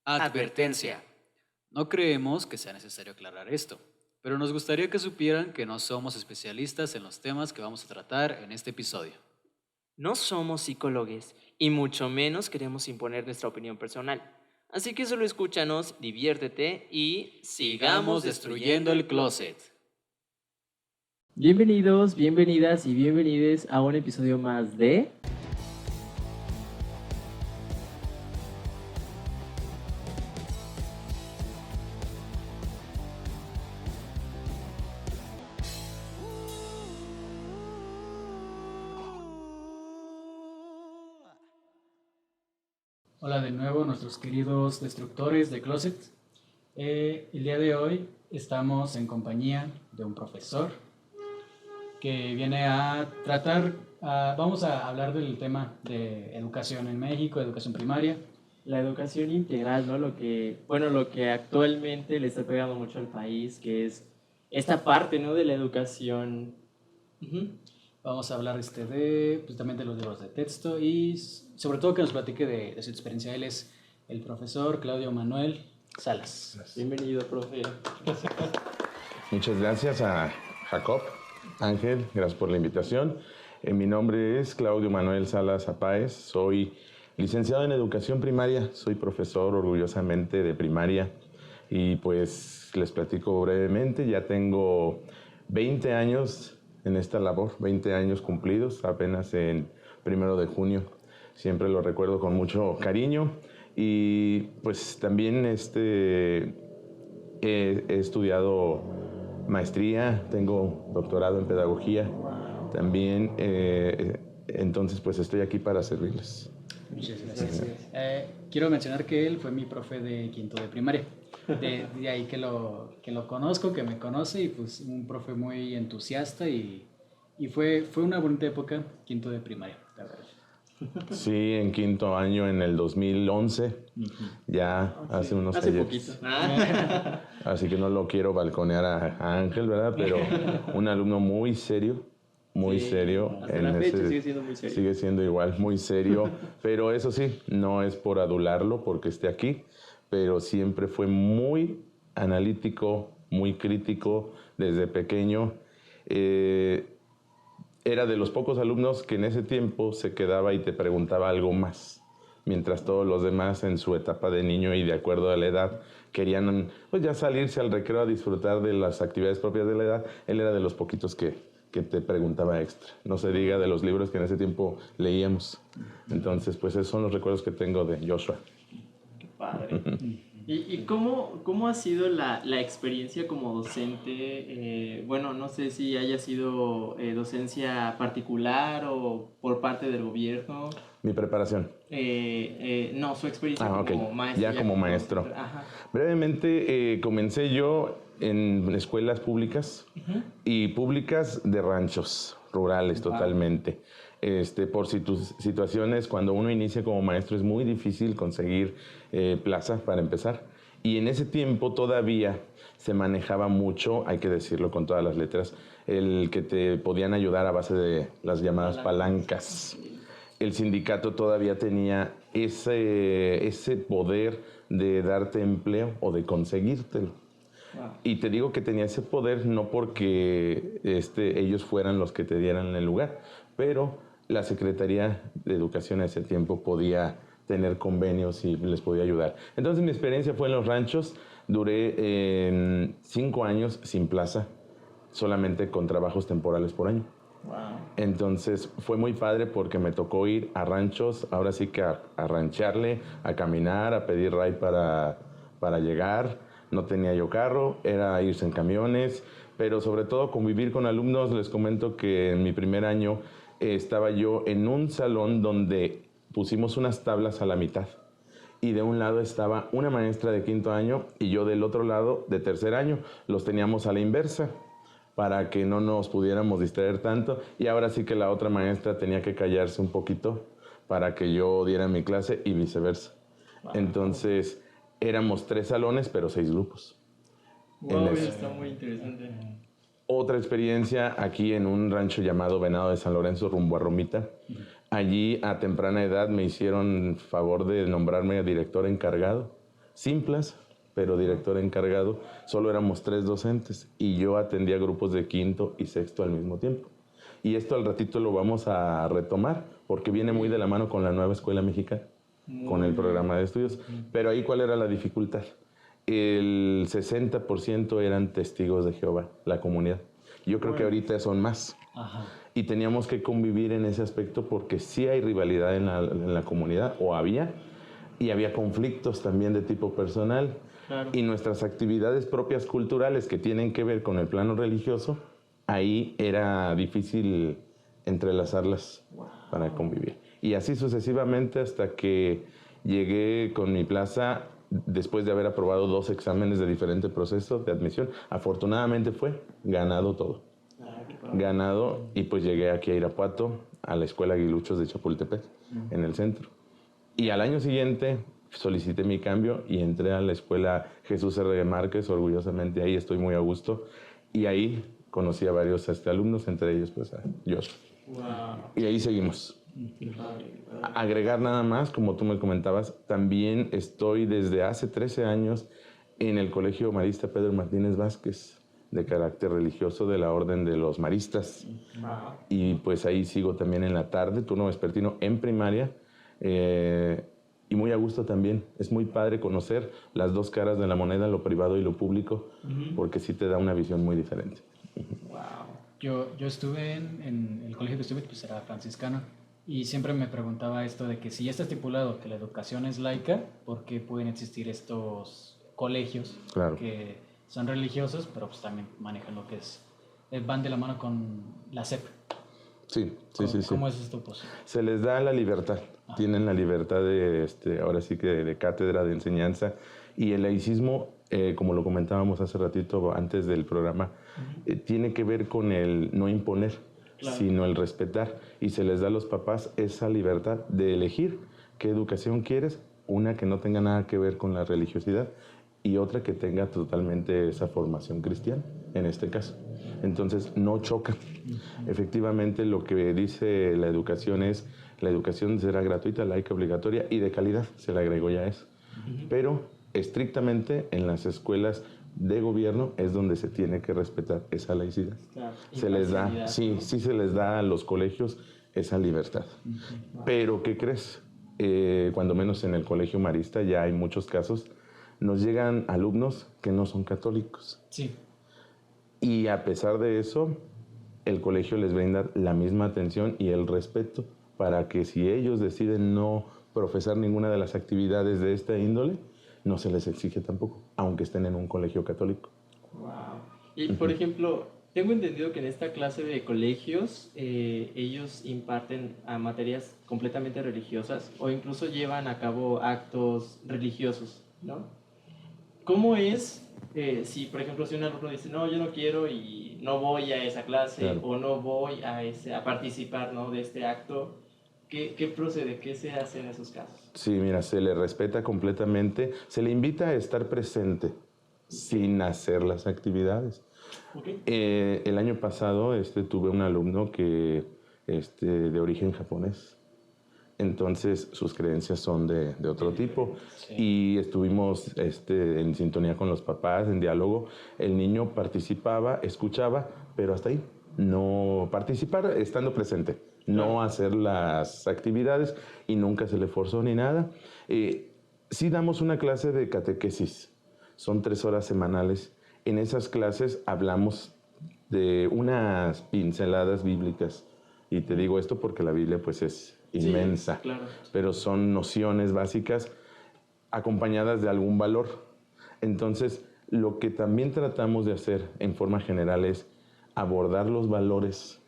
Advertencia. No creemos que sea necesario aclarar esto, pero nos gustaría que supieran que no somos especialistas en los temas que vamos a tratar en este episodio. No somos psicólogos y mucho menos queremos imponer nuestra opinión personal. Así que solo escúchanos, diviértete y Sigamos destruyendo el closet. Bienvenidos, bienvenidas y bienvenides a un episodio más de... Hola de nuevo nuestros queridos destructores de closet. El día de hoy estamos en compañía de un profesor que viene a tratar, vamos a hablar del tema de educación en México, educación primaria. La educación integral, ¿no? Lo que actualmente le está pegando mucho al país, que es esta parte, ¿no? De la educación. Vamos a hablar pues, también de los libros de texto y sobre todo que nos platique de su experiencia. Él es el profesor Claudio Manuel Salas. Bienvenido, profe. Muchas gracias a Jacob, Ángel, gracias por la invitación. Mi nombre es Claudio Manuel Salas Apáez, soy licenciado en educación primaria, soy profesor orgullosamente de primaria y pues les platico brevemente, ya tengo 20 años en esta labor, 20 años cumplidos, apenas en 1 de junio. Siempre lo recuerdo con mucho cariño y pues también he estudiado maestría, tengo doctorado en pedagogía también, entonces pues estoy aquí para servirles. Muchas gracias. Quiero mencionar que él fue mi profe de quinto de primaria. De ahí que lo conozco, que me conoce, y pues un profe muy entusiasta y fue una bonita época, quinto de primaria, la verdad. Sí, en quinto año en el 2011, ya hace unos Hace ayeres. poquito. Así que no lo quiero balconear a Ángel, ¿verdad? Pero un alumno muy serio, muy Sí, serio. hasta la fecha sigue siendo muy serio. Sigue siendo igual, muy serio. Pero eso sí, no es por adularlo porque esté aquí, pero siempre fue muy analítico, muy crítico desde pequeño. Era de los pocos alumnos que en ese tiempo se quedaba y te preguntaba algo más, mientras todos los demás en su etapa de niño y de acuerdo a la edad querían pues ya salirse al recreo a disfrutar de las actividades propias de la edad. Él era de los poquitos que te preguntaba extra. No se diga de los libros que en ese tiempo leíamos. Entonces, pues esos son los recuerdos que tengo de Joshua. Qué padre. ¿Y cómo ha sido la experiencia como docente? Bueno, no sé si haya sido docencia particular o por parte del gobierno. Mi preparación. No, su experiencia como maestro. Ya como maestro. Ajá. Brevemente, comencé yo en escuelas públicas y públicas de ranchos rurales totalmente. Por situaciones, cuando uno inicia como maestro es muy difícil conseguir plaza para empezar. Y en ese tiempo todavía se manejaba mucho, hay que decirlo con todas las letras, el que te podían ayudar a base de las llamadas palancas. El sindicato todavía tenía ese poder de darte empleo o de conseguírtelo. Wow. Y te digo que tenía ese poder no porque ellos fueran los que te dieran el lugar, pero la Secretaría de Educación a ese tiempo podía tener convenios y les podía ayudar. Entonces mi experiencia fue en los ranchos, duré 5 años sin plaza, solamente con trabajos temporales por año. Wow. Entonces fue muy padre porque me tocó ir a ranchos, ahora sí que a ranchearle, a caminar, a pedir ride para llegar. No tenía yo carro, era irse en camiones, pero sobre todo convivir con alumnos. Les comento que en mi primer año estaba yo en un salón donde pusimos unas tablas a la mitad y de un lado estaba una maestra de quinto año y yo del otro lado de tercer año. Los teníamos a la inversa para que no nos pudiéramos distraer tanto, y ahora sí que la otra maestra tenía que callarse un poquito para que yo diera mi clase y viceversa. Wow. Entonces éramos 3 salones pero 6 grupos. Wow, eso está muy interesante. Otra experiencia aquí en un rancho llamado Venado de San Lorenzo, rumbo a Romita. Allí a temprana edad me hicieron favor de nombrarme director encargado simples, pero director encargado. Solo éramos 3 docentes y yo atendía grupos de quinto y sexto al mismo tiempo. Y esto al ratito lo vamos a retomar porque viene muy de la mano con la nueva escuela mexicana, con el programa de estudios. Pero ahí, ¿cuál era la dificultad? El 60% eran testigos de Jehová, la comunidad. Yo creo que ahorita son más. Ajá. Y teníamos que convivir en ese aspecto porque sí hay rivalidad en la comunidad, o había, y había conflictos también de tipo personal. Claro. Y nuestras actividades propias culturales que tienen que ver con el plano religioso, ahí era difícil entrelazarlas para convivir. Y así sucesivamente hasta que llegué con mi plaza después de haber aprobado 2 exámenes de diferente proceso de admisión. Afortunadamente fue ganado todo. Ganado, y pues llegué aquí a Irapuato, a la Escuela Aguiluchos de Chapultepec, en el centro. Y al año siguiente solicité mi cambio y entré a la Escuela Jesús R. Márquez, orgullosamente ahí estoy muy a gusto. Y ahí conocí a varios alumnos, entre ellos pues a Joshua. Wow. Y ahí seguimos. Agregar nada más, como tú me comentabas, también estoy desde hace 13 años en el Colegio Marista Pedro Martínez Vázquez, de carácter religioso de la Orden de los Maristas. Y pues ahí sigo también en la tarde, turno vespertino en primaria, y muy a gusto también. Es muy padre conocer las 2 caras de la moneda, lo privado y lo público, porque sí te da una visión muy diferente. Yo estuve en el colegio que estuve, pues era franciscano, y siempre me preguntaba esto de que si ya está estipulado que la educación es laica, ¿por qué pueden existir estos colegios Claro. que son religiosos, pero pues también manejan lo que es, van de la mano con la SEP? Sí. ¿Cómo es esto posible? Se les da la libertad, tienen la libertad de, ahora sí que de cátedra, de enseñanza, y el laicismo, como lo comentábamos hace ratito antes del programa, tiene que ver con el no imponer, sino el respetar, y se les da a los papás esa libertad de elegir qué educación quieres, una que no tenga nada que ver con la religiosidad y otra que tenga totalmente esa formación cristiana, en este caso. Entonces, no choca. Efectivamente, lo que dice la educación es, la educación será gratuita, laica, obligatoria y de calidad, se le agregó ya eso. Pero estrictamente en las escuelas de gobierno es donde se tiene que respetar esa laicidad. Claro. Se les da, sí se les da a los colegios esa libertad. Pero, ¿qué crees? Cuando menos en el colegio marista ya hay muchos casos, nos llegan alumnos que no son católicos. Sí. Y a pesar de eso, el colegio les brinda la misma atención y el respeto para que si ellos deciden no profesar ninguna de las actividades de esta índole, no se les exige tampoco, aunque estén en un colegio católico. Wow. Y por ejemplo, tengo entendido que en esta clase de colegios ellos imparten a materias completamente religiosas o incluso llevan a cabo actos religiosos, ¿no? ¿Cómo es si, por ejemplo, si un alumno dice, no, yo no quiero y no voy a esa clase, Claro. o no voy a participar, ¿no?, de este acto? ¿Qué procede? ¿Qué se hace en esos casos? Sí, mira, se le respeta completamente, se le invita a estar presente sin hacer las actividades. Okay. El año pasado tuve un alumno que de origen japonés. Entonces sus creencias son de otro tipo. Sí. Y estuvimos en sintonía con los papás, en diálogo. El niño participaba, escuchaba, pero hasta ahí. No participar estando presente, no hacer las actividades, y nunca se le forzó ni nada. Sí damos una clase de catequesis, son 3 horas semanales. En esas clases hablamos de unas pinceladas bíblicas. Y te digo esto porque la Biblia pues es inmensa, Sí, claro. pero son nociones básicas acompañadas de algún valor. Entonces, lo que también tratamos de hacer en forma general es abordar los valores,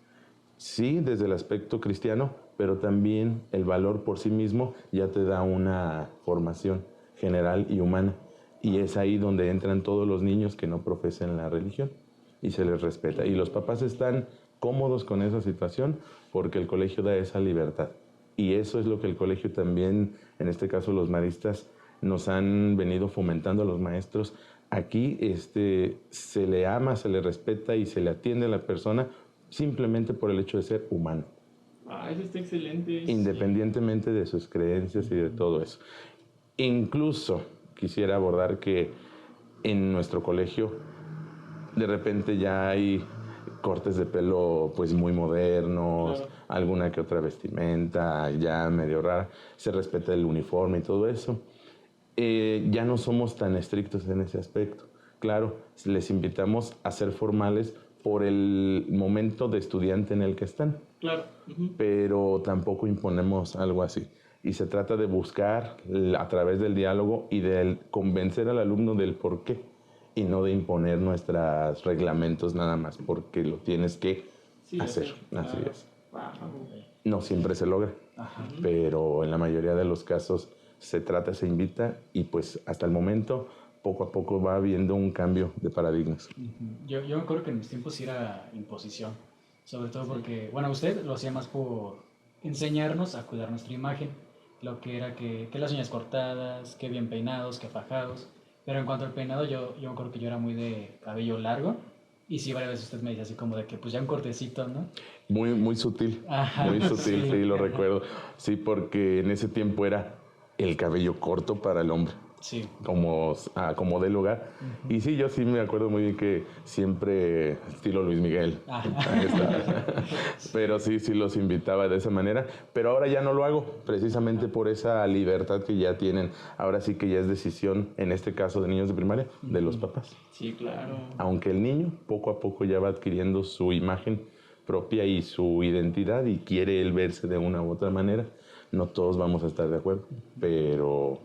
sí, desde el aspecto cristiano, pero también el valor por sí mismo ya te da una formación general y humana. Y es ahí donde entran todos los niños que no profesen la religión y se les respeta. Y los papás están cómodos con esa situación porque el colegio da esa libertad. Y eso es lo que el colegio también, en este caso los maristas, nos han venido fomentando a los maestros. Aquí se le ama, se le respeta y se le atiende a la persona simplemente por el hecho de ser humano. Eso está excelente. Independientemente de sus creencias y de todo eso. Incluso quisiera abordar que en nuestro colegio de repente ya hay cortes de pelo pues muy modernos, Claro. alguna que otra vestimenta ya medio rara, se respeta el uniforme y todo eso. Ya no somos tan estrictos en ese aspecto. Claro, les invitamos a ser formales por el momento de estudiante en el que están, Claro. Ujú. pero tampoco imponemos algo así. Y se trata de buscar a través del diálogo y de convencer al alumno del por qué y no de imponer nuestros reglamentos nada más porque lo tienes que Sí, hacer. claro. Así es. Wow. No siempre se logra, Ajá. pero en la mayoría de los casos se trata, se invita y pues hasta el momento poco a poco va habiendo un cambio de paradigmas. Ujú. Yo me acuerdo que en mis tiempos sí era imposición, sobre todo porque, bueno, usted lo hacía más por enseñarnos a cuidar nuestra imagen, lo que era que las uñas cortadas, que bien peinados, que fajados, pero en cuanto al peinado yo me acuerdo que yo era muy de cabello largo y sí, varias veces usted me dice así como de que pues ya un cortecito, ¿no? Muy, muy sutil, Ajá, muy sutil, sí. sí, lo recuerdo. Sí, porque en ese tiempo era el cabello corto para el hombre, Sí. como de lugar. Y sí, yo sí me acuerdo muy bien que siempre estilo Luis Miguel. Ajá. Ahí está. Pero sí, sí los invitaba de esa manera. Pero ahora ya no lo hago, precisamente por esa libertad que ya tienen. Ahora sí que ya es decisión, en este caso de niños de primaria, de los papás. Sí, claro. Aunque el niño poco a poco ya va adquiriendo su imagen propia y su identidad y quiere él verse de una u otra manera, no todos vamos a estar de acuerdo, pero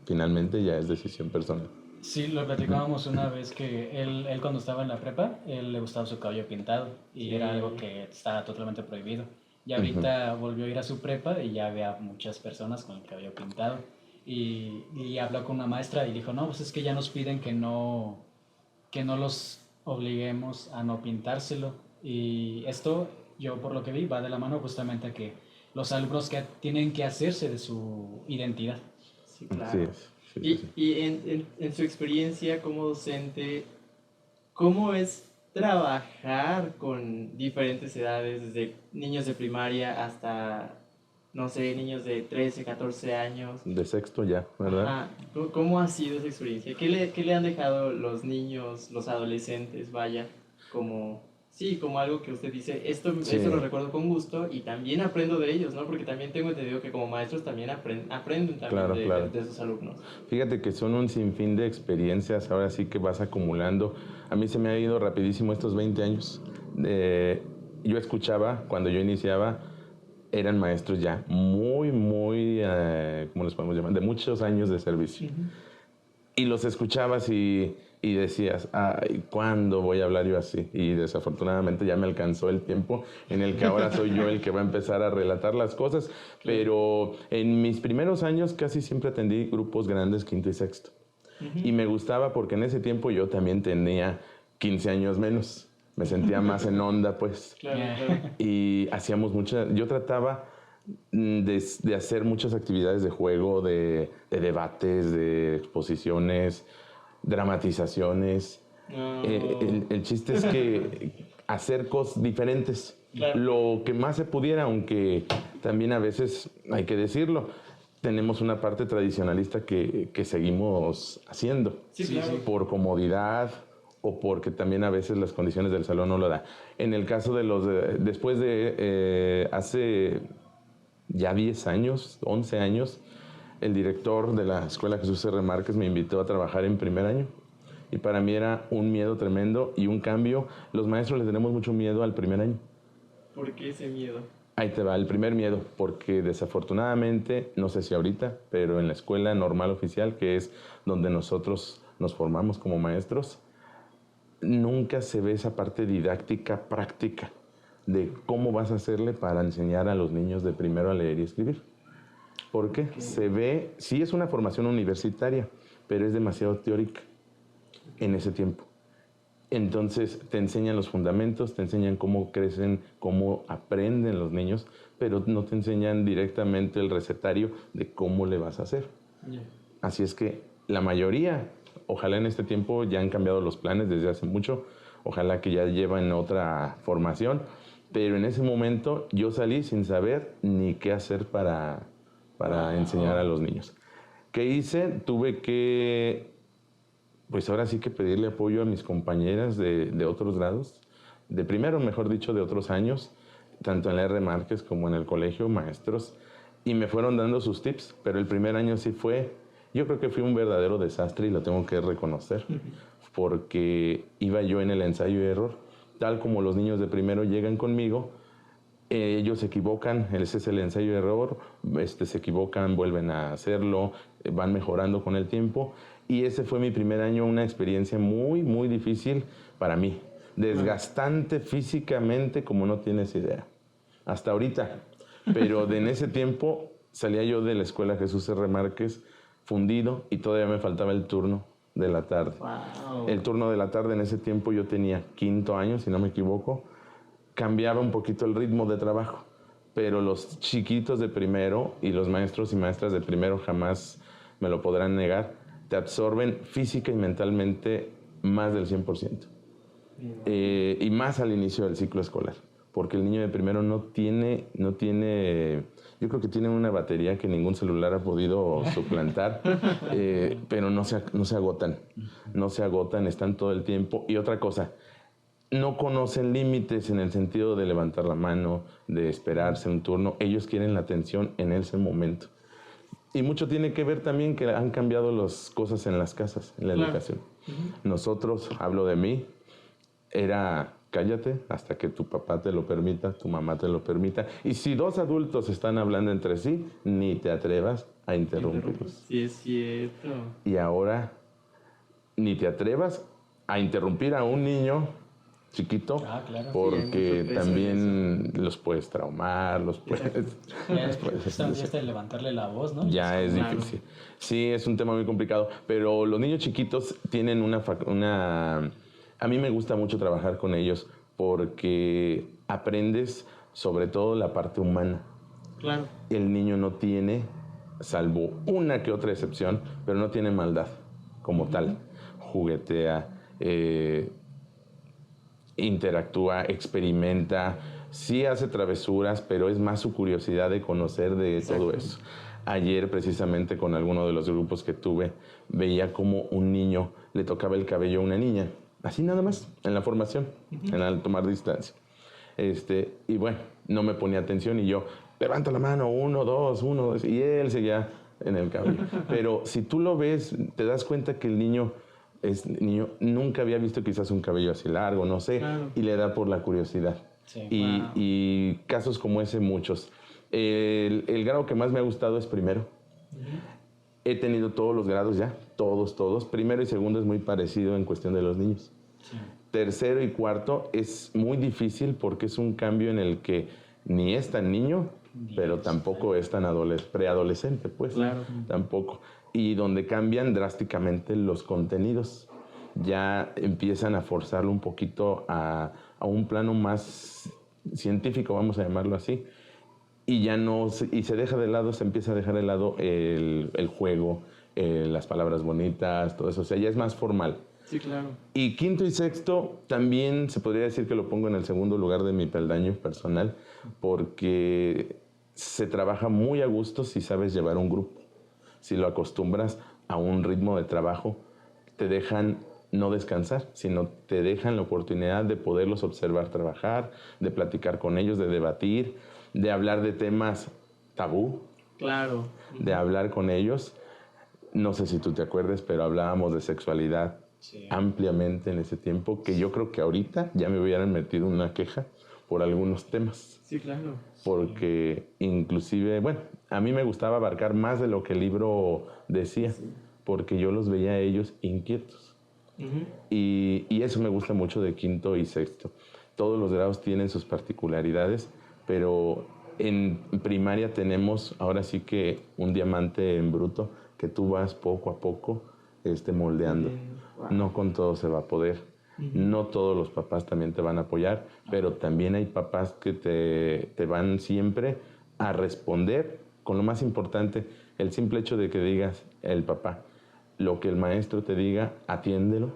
finalmente ya es decisión personal. Sí, lo platicábamos una vez que él cuando estaba en la prepa, él le gustaba su cabello pintado y Sí. era algo que estaba totalmente prohibido. Y ahorita volvió a ir a su prepa y ya ve a muchas personas con el cabello pintado. Y habló con una maestra y dijo, no, pues es que ya nos piden que no los obliguemos a no pintárselo. Y esto, yo por lo que vi, va de la mano justamente a que los alumnos que tienen que hacerse de su identidad. Sí, Así claro. es. Sí, Y, sí, sí. y en su experiencia como docente, ¿cómo es trabajar con diferentes edades, desde niños de primaria hasta, no sé, niños de 13, 14 años? De sexto ya, ¿verdad? Ajá. ¿Cómo ha sido esa experiencia? Qué le han dejado los niños, los adolescentes, vaya, como, sí, como algo que usted dice, Sí. esto lo recuerdo con gusto y también aprendo de ellos, ¿no? Porque también tengo entendido que como maestros también aprenden también Claro, claro. de sus alumnos. Fíjate que son un sinfín de experiencias, ahora sí que vas acumulando. A mí se me ha ido rapidísimo estos 20 años. Yo escuchaba, cuando yo iniciaba, eran maestros ya muy, muy, ¿cómo les podemos llamar? De muchos años de servicio. Y los escuchabas y decías, ay, ¿cuándo voy a hablar yo así? Y desafortunadamente ya me alcanzó el tiempo en el que ahora soy yo el que va a empezar a relatar las cosas. Pero en mis primeros años casi siempre atendí grupos grandes, quinto y sexto. Y me gustaba porque en ese tiempo yo también tenía 15 años menos. Me sentía más en onda, pues. Claro, claro. Y hacíamos yo trataba de hacer muchas actividades de juego, de debates, de exposiciones, dramatizaciones. No. El chiste es que hacer cosas diferentes, Claro. lo que más se pudiera, aunque también a veces, hay que decirlo, tenemos una parte tradicionalista que seguimos haciendo. Sí, claro. Por comodidad o porque también a veces las condiciones del salón no lo da. En el caso de después de hace ya 10 años, 11 años, el director de la Escuela Jesús R. Márquez me invitó a trabajar en primer año. Y para mí era un miedo tremendo y un cambio. Los maestros le tenemos mucho miedo al primer año. ¿Por qué ese miedo? Ahí te va, el primer miedo, porque desafortunadamente, no sé si ahorita, pero en la escuela normal oficial, que es donde nosotros nos formamos como maestros, nunca se ve esa parte didáctica, práctica, de cómo vas a hacerle para enseñar a los niños de primero a leer y escribir. ¿Por qué? Se ve, sí es una formación universitaria, pero es demasiado teórica en ese tiempo. Entonces te enseñan los fundamentos, te enseñan cómo crecen, cómo aprenden los niños, pero no te enseñan directamente el recetario de cómo le vas a hacer. Así es que la mayoría, ojalá en este tiempo ya han cambiado los planes desde hace mucho, ojalá que ya llevan otra formación, pero en ese momento yo salí sin saber ni qué hacer para enseñar a los niños. ¿Qué hice? Tuve que, pues ahora sí que pedirle apoyo a mis compañeras de otros grados, de primero, mejor dicho, de otros años, tanto en la R. Márquez como en el colegio, maestros, y me fueron dando sus tips, pero el primer año sí fue, yo creo que fui un verdadero desastre y lo tengo que reconocer, porque iba yo en el ensayo y error, tal como los niños de primero llegan conmigo, ellos se equivocan, ese es el ensayo y error, se equivocan, vuelven a hacerlo, van mejorando con el tiempo, y ese fue mi primer año, una experiencia muy, muy difícil para mí, desgastante físicamente como no tienes idea, hasta ahorita, pero en ese tiempo salía yo de la escuela Jesús R. Márquez fundido y todavía me faltaba el turno de la tarde. Wow. El turno de la tarde en ese tiempo yo tenía 5º año, si no me equivoco, cambiaba un poquito el ritmo de trabajo, pero los chiquitos de primero y los maestros y maestras de primero jamás me lo podrán negar, te absorben física y mentalmente más del 100%. Y más al inicio del ciclo escolar, porque el niño de primero no tiene, yo creo que tiene una batería que ningún celular ha podido suplantar, pero no se agotan, están todo el tiempo. Y otra cosa, no conocen límites en el sentido de levantar la mano, de esperarse un turno. Ellos quieren la atención en ese momento. Y mucho tiene que ver también que han cambiado las cosas en las casas, en la educación. Nosotros, hablo de mí, era cállate hasta que tu papá te lo permita, tu mamá te lo permita. Y si 2 adultos están hablando entre sí, ni te atrevas a interrumpirlos. Sí, es cierto. Y ahora, ni te atrevas a interrumpir a un niño chiquito, Claro. porque Sí, hay mucho peso también los puedes traumar, los puedes... Ya es que justamente hasta levantarle la voz, ¿no? Ya es Claro. difícil. Sí, es un tema muy complicado, pero los niños chiquitos tienen una... A mí me gusta mucho trabajar con ellos porque aprendes sobre todo la parte humana. Claro. El niño no tiene, salvo una que otra excepción, pero no tiene maldad como tal. Juguetea, interactúa, experimenta, sí hace travesuras, pero es más su curiosidad de conocer de todo eso. Ayer, precisamente, con alguno de los grupos que tuve, veía como un niño le tocaba el cabello a una niña, así nada más, en la formación, en el tomar distancia. Y bueno, no me ponía atención y yo, levanta la mano, 1, 2, 1, 2, y él seguía en el cabello. Pero si tú lo ves, te das cuenta que el niño nunca había visto quizás un cabello así largo, no sé, Claro. y le da por la curiosidad. Sí. Y casos como ese, muchos. El grado que más me ha gustado es primero. He tenido todos los grados ya, todos. Primero y segundo es muy parecido en cuestión de los niños. Sí. Tercero y cuarto es muy difícil porque es un cambio en el que ni es tan niño, pero tampoco es tan preadolescente, pues. Claro. Tampoco. Y donde cambian drásticamente los contenidos. Ya empiezan a forzarlo un poquito a un plano más científico, vamos a llamarlo así. Y ya no, y se deja de lado, se empieza a dejar de lado el juego, las palabras bonitas, todo eso. O sea, ya es más formal. Sí, claro. Y quinto y sexto también se podría decir que lo pongo en el segundo lugar de mi peldaño personal, porque se trabaja muy a gusto si sabes llevar un grupo. Si lo acostumbras a un ritmo de trabajo, te dejan no descansar, sino te dejan la oportunidad de poderlos observar trabajar, de platicar con ellos, de debatir, de hablar de temas tabú, Claro. de hablar con ellos. No sé si tú te acuerdas, pero hablábamos de sexualidad ampliamente en ese tiempo, que yo creo que ahorita ya me hubieran metido una queja por algunos temas. Sí, claro. Porque inclusive, bueno, a mí me gustaba abarcar más de lo que el libro decía, porque yo los veía a ellos inquietos. Y eso me gusta mucho de quinto y sexto. Todos los grados tienen sus particularidades, pero en primaria tenemos ahora sí que un diamante en bruto que tú vas poco a poco moldeando. Wow. No con todo se va a poder. No todos los papás también te van a apoyar, pero también hay papás que te van siempre a responder con lo más importante, el simple hecho de que digas, el papá, lo que el maestro te diga, atiéndelo.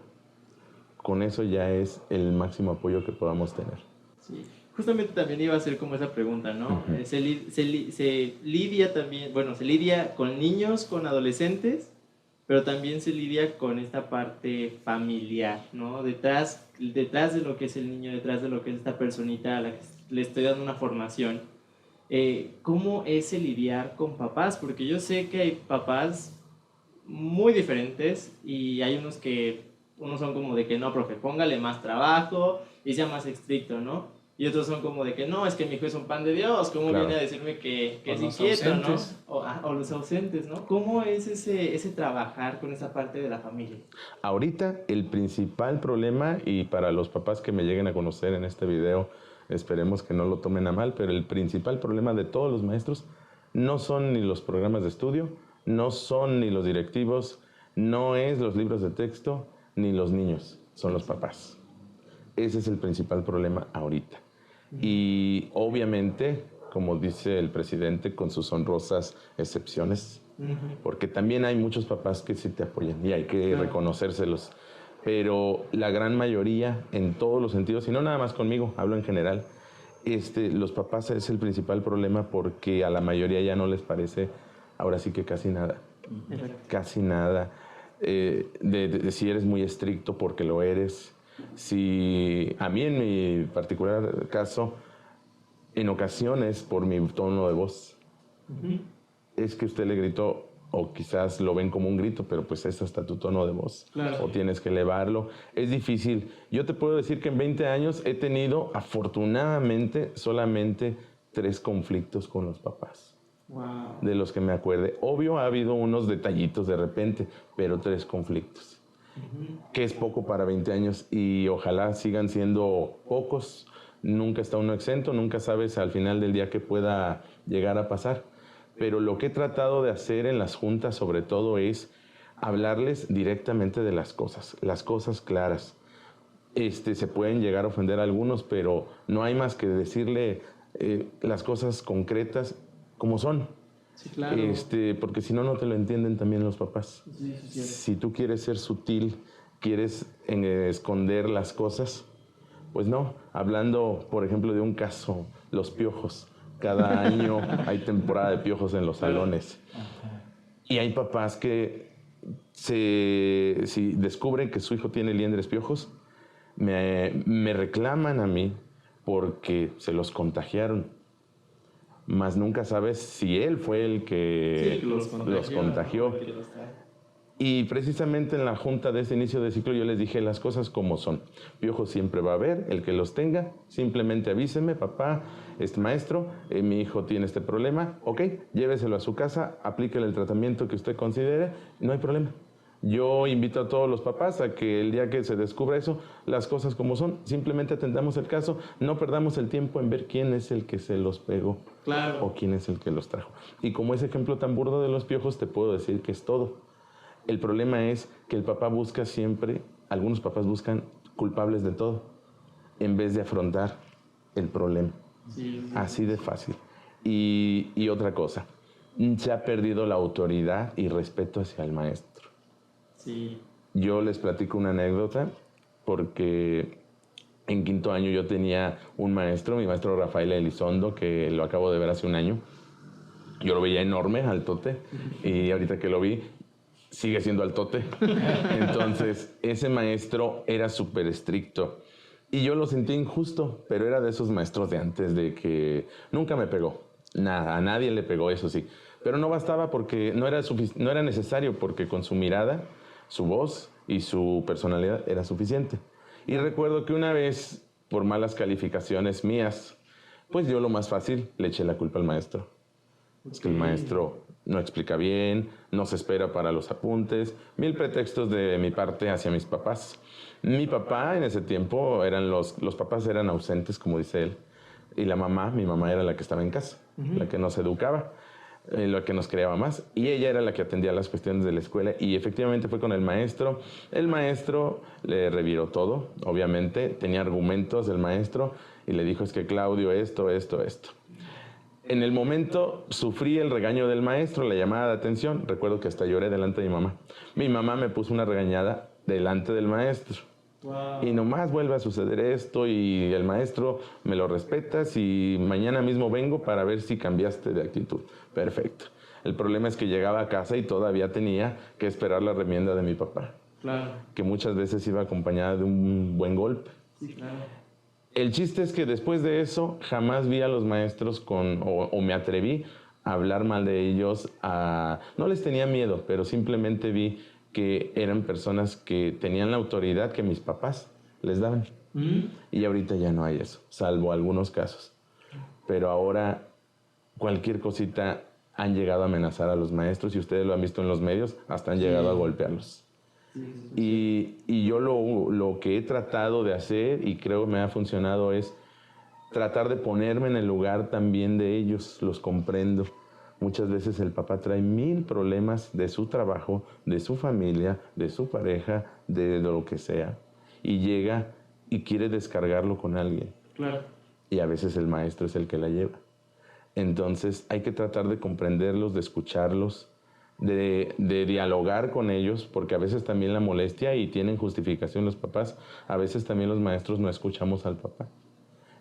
Con eso ya es el máximo apoyo que podamos tener. Sí. justamente también iba a hacer como esa pregunta, ¿no? Se lidia también, bueno, se lidia con niños, con adolescentes, pero también se lidia con esta parte familiar, ¿no? Detrás de lo que es el niño, detrás de lo que es esta personita a la que le estoy dando una formación. ¿Cómo es el lidiar con papás? Porque yo sé que hay papás muy diferentes y hay unos son como de que no, profe, póngale más trabajo y sea más estricto, ¿no? Y otros son como de que no, es que mi hijo es un pan de Dios, ¿cómo Claro. viene a decirme que O es los inquieto, ¿no? ausentes. O los ausentes, ¿no? ¿Cómo es ese trabajar con esa parte de la familia? Ahorita el principal problema, y para los papás que me lleguen a conocer en este video, esperemos que no lo tomen a mal, pero el principal problema de todos los maestros no son ni los programas de estudio, no son ni los directivos, no es los libros de texto, ni los niños, son los papás. Ese es el principal problema ahorita. Y obviamente, como dice el presidente, con sus honrosas excepciones, porque también hay muchos papás que sí te apoyan y hay que reconocérselos. Pero la gran mayoría, en todos los sentidos, y no nada más conmigo, hablo en general, los papás es el principal problema porque a la mayoría ya no les parece, ahora sí que casi nada. Casi nada. De si eres muy estricto porque lo eres. Si a mí en mi particular caso, en ocasiones por mi tono de voz, es que usted le gritó, o quizás lo ven como un grito, pero pues es hasta tu tono de voz, Claro. o tienes que elevarlo. Es difícil. Yo te puedo decir que en 20 años he tenido, afortunadamente, solamente 3 conflictos con los papás. Wow. De los que me acuerde. Obvio, ha habido unos detallitos de repente, pero 3 conflictos. Que es poco para 20 años y ojalá sigan siendo pocos. Nunca está uno exento, nunca sabes al final del día qué pueda llegar a pasar. Pero lo que he tratado de hacer en las juntas, sobre todo, es hablarles directamente de las cosas claras. Se pueden llegar a ofender a algunos, pero no hay más que decirle las cosas concretas como son. Sí, claro. Porque si no, no te lo entienden también los papás. Sí, sí, sí. Si tú quieres ser sutil, quieres esconder las cosas, pues no. Hablando, por ejemplo, de un caso, los piojos. Cada año hay temporada de piojos en los salones. Y hay papás que si descubren que su hijo tiene liendres piojos, me reclaman a mí porque se los contagiaron. Mas nunca sabes si él fue el que los contagió. ¿No? Que los trae. Y precisamente en la junta de este inicio de ciclo yo les dije las cosas como son. Piojos siempre va a haber, el que los tenga, simplemente avíseme, papá, maestro, mi hijo tiene este problema, ok, lléveselo a su casa, aplíquele el tratamiento que usted considere, no hay problema. Yo invito a todos los papás a que el día que se descubra eso, las cosas como son, simplemente atendamos el caso, no perdamos el tiempo en ver quién es el que se los pegó. Claro. O quién es el que los trajo. Y como ese ejemplo tan burdo de los piojos, te puedo decir que es todo. El problema es que el papá busca siempre, algunos papás buscan culpables de todo, en vez de afrontar el problema. Sí. Así de fácil. Y otra cosa, se ha perdido la autoridad y respeto hacia el maestro. Sí. Yo les platico una anécdota, porque en 5º año yo tenía un maestro, mi maestro Rafael Elizondo, que lo acabo de ver hace un año. Yo lo veía enorme, altote, y ahorita que lo vi, sigue siendo altote. Entonces, ese maestro era súper estricto. Y yo lo sentí injusto, pero era de esos maestros de antes, de que nunca me pegó. Nada, a nadie le pegó, eso sí. Pero no bastaba porque no era necesario, porque con su mirada, su voz y su personalidad era suficiente. Y recuerdo que una vez, por malas calificaciones mías, pues yo lo más fácil, le eché la culpa al maestro. Es que el maestro no explica bien, no se espera para los apuntes, 1000 pretextos de mi parte hacia mis papás. Mi papá en ese tiempo, los papás eran ausentes, como dice él, y mi mamá era la que estaba en casa, la que nos educaba, la que nos creaba más, y ella era la que atendía las cuestiones de la escuela, y efectivamente fue con el maestro. El maestro le reviró todo, obviamente, tenía argumentos el maestro, y le dijo, es que Claudio, esto. En el momento sufrí el regaño del maestro, la llamada de atención. Recuerdo que hasta lloré delante de mi mamá. Mi mamá me puso una regañada delante del maestro. Wow. Y nomás vuelve a suceder esto y el maestro me lo respetas y mañana mismo vengo para ver si cambiaste de actitud. Perfecto. El problema es que llegaba a casa y todavía tenía que esperar la remienda de mi papá, Claro. que muchas veces iba acompañada de un buen golpe. Sí, claro. El chiste es que después de eso jamás vi a los maestros o me atreví a hablar mal de ellos. No les tenía miedo, pero simplemente vi que eran personas que tenían la autoridad que mis papás les daban. Y ahorita ya no hay eso, salvo algunos casos. Pero ahora cualquier cosita han llegado a amenazar a los maestros y ustedes lo han visto en los medios, hasta han llegado a golpearlos. Y yo lo que he tratado de hacer y creo me ha funcionado es tratar de ponerme en el lugar también de ellos, los comprendo. Muchas veces el papá trae 1000 problemas de su trabajo, de su familia, de su pareja, de lo que sea, y llega y quiere descargarlo con alguien. Claro. Y a veces el maestro es el que la lleva. Entonces hay que tratar de comprenderlos, de escucharlos, de dialogar con ellos, porque a veces también la molestia, y tienen justificación los papás, a veces también los maestros no escuchamos al papá.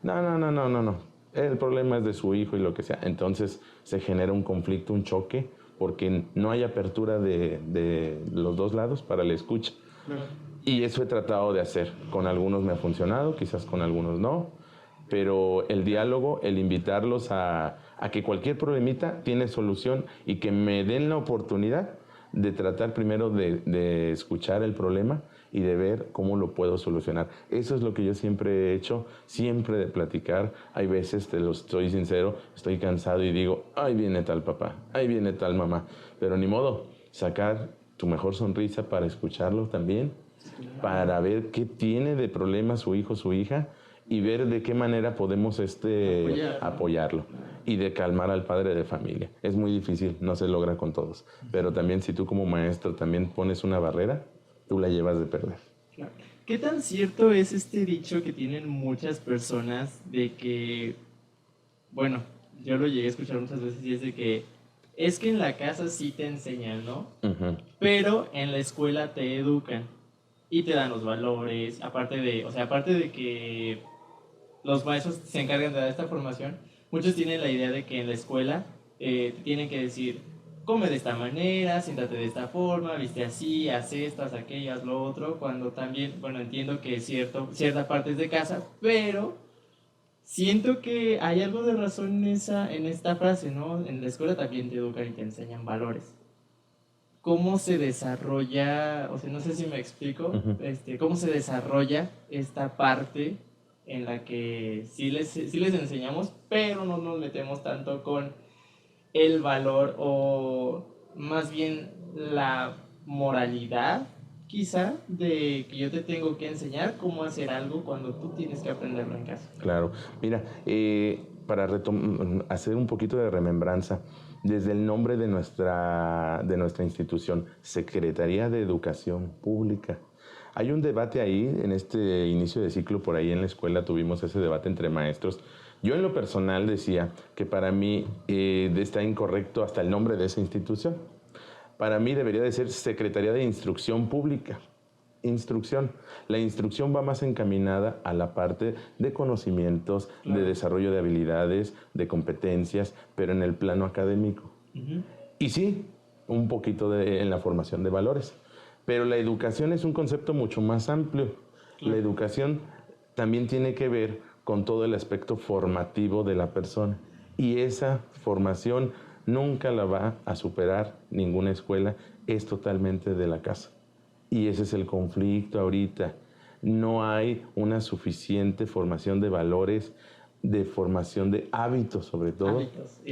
No. El problema es de su hijo y lo que sea. Entonces se genera un conflicto, un choque, porque no hay apertura de los dos lados para la escucha. Claro. Y eso he tratado de hacer. Con algunos me ha funcionado, quizás con algunos no. Pero el diálogo, el invitarlos a que cualquier problemita tiene solución y que me den la oportunidad de tratar primero de escuchar el problema y de ver cómo lo puedo solucionar. Eso es lo que yo siempre he hecho, siempre de platicar. Hay veces, te lo estoy sincero, estoy cansado y digo, ahí viene tal papá, ahí viene tal mamá. Pero ni modo, sacar tu mejor sonrisa para escucharlo también, para ver qué tiene de problema su hijo, su hija, y ver de qué manera podemos apoyarlo y de calmar al padre de familia. Es muy difícil, no se logra con todos, pero también si tú como maestro también pones una barrera, tú la llevas de perder. Claro. ¿Qué tan cierto es este dicho que tienen muchas personas de que, bueno, yo lo llegué a escuchar muchas veces y es de que es que en la casa sí te enseñan, ¿no? Uh-huh. Pero en la escuela te educan y te dan los valores, aparte de que los maestros se encargan de dar esta formación, muchos tienen la idea de que en la escuela te tienen que decir, come de esta manera, siéntate de esta forma, viste así, haz esto, haz aquello, haz lo otro, cuando también, bueno, entiendo que cierta parte es de casa, pero siento que hay algo de razón en esta frase, ¿no? En la escuela también te educan y te enseñan valores. ¿Cómo se desarrolla, o sea, no sé si me explico, Uh-huh. cómo se desarrolla esta parte en la que sí les enseñamos, pero no nos metemos tanto con el valor o más bien la moralidad, quizá, de que yo te tengo que enseñar cómo hacer algo cuando tú tienes que aprenderlo en casa? Claro. Mira, para hacer un poquito de remembranza, desde el nombre de nuestra institución, Secretaría de Educación Pública, hay un debate ahí, en este inicio de ciclo, por ahí en la escuela tuvimos ese debate entre maestros. Yo en lo personal decía que para mí está incorrecto hasta el nombre de esa institución. Para mí debería de ser Secretaría de Instrucción Pública. Instrucción. La instrucción va más encaminada a la parte de conocimientos, claro, de desarrollo de habilidades, de competencias, pero en el plano académico. Uh-huh. Y sí, un poquito en la formación de valores. Pero la educación es un concepto mucho más amplio. Claro. La educación también tiene que ver con todo el aspecto formativo de la persona. Y esa formación nunca la va a superar ninguna escuela, es totalmente de la casa. Y ese es el conflicto ahorita. No hay una suficiente formación de valores, de formación de hábitos, sobre todo.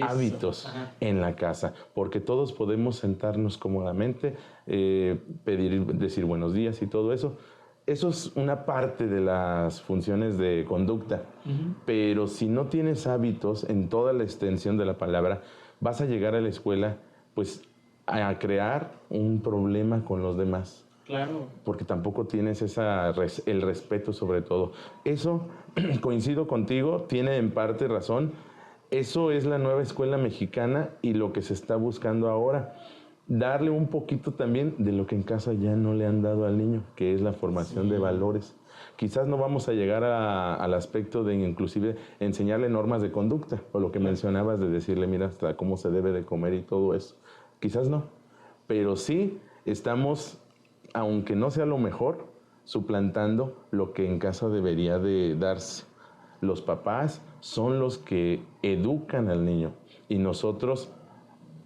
Hábitos en la casa. Porque todos podemos sentarnos cómodamente, decir buenos días y todo eso. Eso es una parte de las funciones de conducta. Uh-huh. Pero si no tienes hábitos en toda la extensión de la palabra, vas a llegar a la escuela pues a crear un problema con los demás. Claro. Porque tampoco tienes el respeto sobre todo. Eso, coincido contigo, tiene en parte razón. Eso es la nueva escuela mexicana y lo que se está buscando ahora. darle un poquito también de lo que en casa ya no le han dado al niño, que es la formación de valores. Quizás no vamos a llegar al aspecto de inclusive enseñarle normas de conducta, o lo que mencionabas de decirle, mira, hasta cómo se debe de comer y todo eso. Quizás no, pero sí estamos, aunque no sea lo mejor, suplantando lo que en casa debería de darse. Los papás son los que educan al niño y nosotros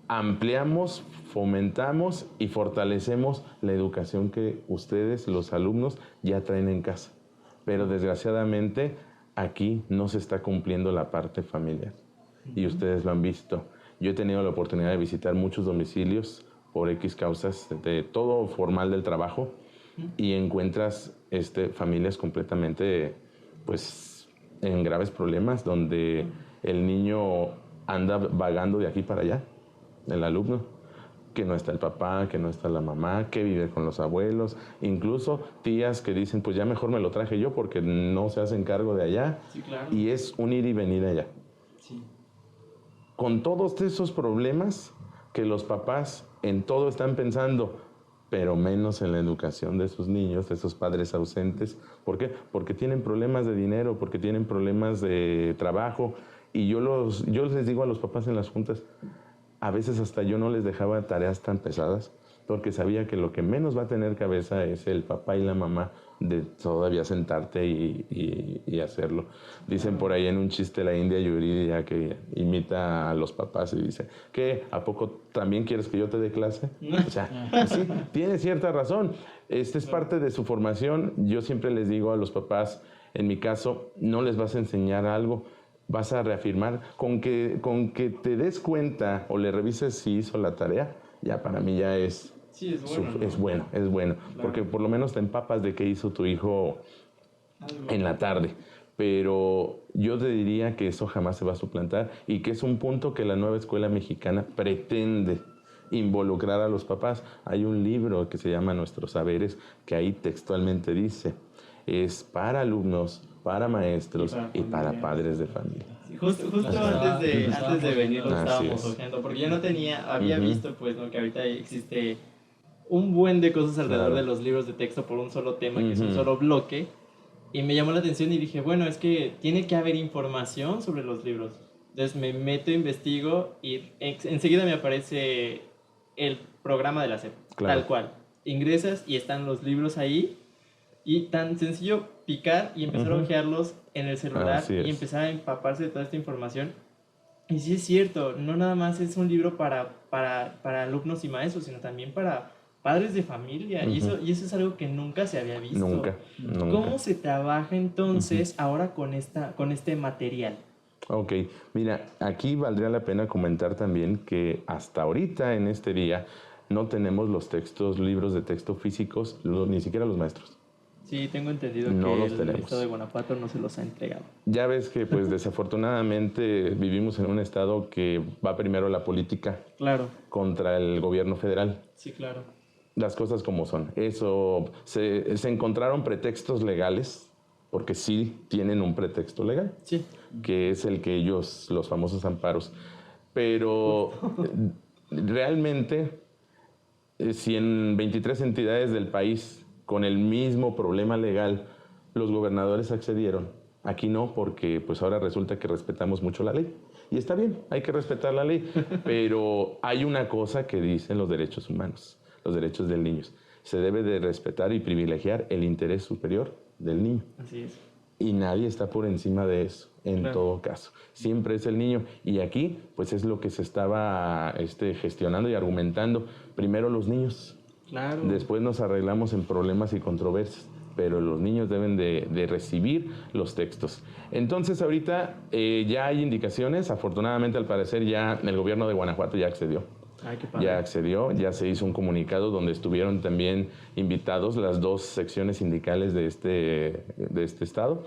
ampliamos, fomentamos y fortalecemos la educación que ustedes, los alumnos, ya traen en casa. Pero desgraciadamente aquí no se está cumpliendo la parte familiar. Y ustedes lo han visto. Yo he tenido la oportunidad de visitar muchos domicilios por X causas de todo formal del trabajo y encuentras familias completamente pues en graves problemas donde el niño anda vagando de aquí para allá, el alumno, que no está el papá, que no está la mamá, que vive con los abuelos, incluso tías que dicen, pues ya mejor me lo traje yo porque no se hacen cargo de allá. Sí, claro. Y es un ir y venir allá. Sí. Con todos esos problemas que los papás en todo están pensando, pero menos en la educación de sus niños, de esos padres ausentes. ¿Por qué? Porque tienen problemas de dinero, porque tienen problemas de trabajo. Y yo les digo a los papás en las juntas, a veces hasta yo no les dejaba tareas tan pesadas, porque sabía que lo que menos va a tener cabeza es el papá y la mamá de todavía sentarte y hacerlo. Dicen por ahí en un chiste la India Yuridia que imita a los papás y dice, ¿qué? ¿A poco también quieres que yo te dé clase? O sea, pues sí, tiene cierta razón. Esta es parte de su formación. Yo siempre les digo a los papás, en mi caso, no les vas a enseñar algo, vas a reafirmar. Con que te des cuenta o le revises si hizo la tarea, ya para mí ya es... Sí, es bueno, ¿no? Es bueno, Claro. porque por lo menos te empapas de qué hizo tu hijo en la tarde. Pero yo te diría que eso jamás se va a suplantar y que es un punto que la nueva escuela mexicana pretende involucrar a los papás. Hay un libro que se llama Nuestros Saberes, que ahí textualmente dice, es para alumnos, para maestros y para padres de familia. Sí, justo antes de venir lo estábamos hojeando, porque yo no había visto pues, ¿no? que ahorita existe un buen de cosas alrededor de los libros de texto por un solo tema, que es un solo bloque, y me llamó la atención y dije, bueno, es que tiene que haber información sobre los libros. Entonces me meto, investigo y enseguida me aparece el programa de la SEP, tal cual. Ingresas y están los libros ahí, y tan sencillo picar y empezar a hojearlos en el celular y empezar a empaparse de toda esta información. Y sí es cierto, no nada más es un libro para alumnos y maestros, sino también para padres de familia. Y eso es algo que nunca se había visto. Nunca. ¿Cómo se trabaja entonces ahora con este material? Ok, mira, aquí valdría la pena comentar también que hasta ahorita en este día no tenemos los libros de texto físicos, ni siquiera los maestros. Sí, tengo entendido no que los el tenemos. estado de Guanajuato no se los ha entregado. Ya ves que pues desafortunadamente vivimos en un estado que va primero la política contra el gobierno federal. Sí, claro. Las cosas como son. Eso, se encontraron pretextos legales, porque sí tienen un pretexto legal, que es el que ellos, los famosos amparos. Pero realmente, si en 23 entidades del país con el mismo problema legal, los gobernadores accedieron. Aquí no, porque pues ahora resulta que respetamos mucho la ley. Y está bien, hay que respetar la ley. Pero hay una cosa que dicen los derechos humanos, los derechos del niño. Se debe de respetar y privilegiar el interés superior del niño. Así es. Y nadie está por encima de eso, en todo caso. Siempre es el niño. Y aquí, pues es lo que se estaba gestionando y argumentando. Primero los niños. Claro. Después nos arreglamos en problemas y controversias, pero los niños deben de recibir los textos. Entonces ahorita ya hay indicaciones, afortunadamente al parecer ya el gobierno de Guanajuato ya accedió. Ay, qué padre. Ya accedió, ya se hizo un comunicado donde estuvieron también invitados las dos secciones sindicales de este estado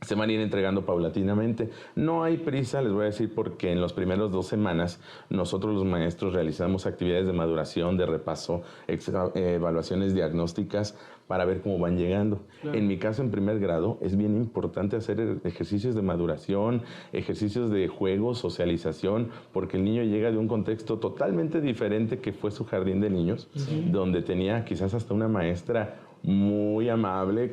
se van a ir entregando paulatinamente. No hay prisa, les voy a decir, porque en las primeras 2 semanas nosotros los maestros realizamos actividades de maduración, de repaso, evaluaciones diagnósticas para ver cómo van llegando. Claro. En mi caso, en primer grado, es bien importante hacer ejercicios de maduración, ejercicios de juego, socialización, porque el niño llega de un contexto totalmente diferente que fue su jardín de niños, donde tenía quizás hasta una maestra muy amable,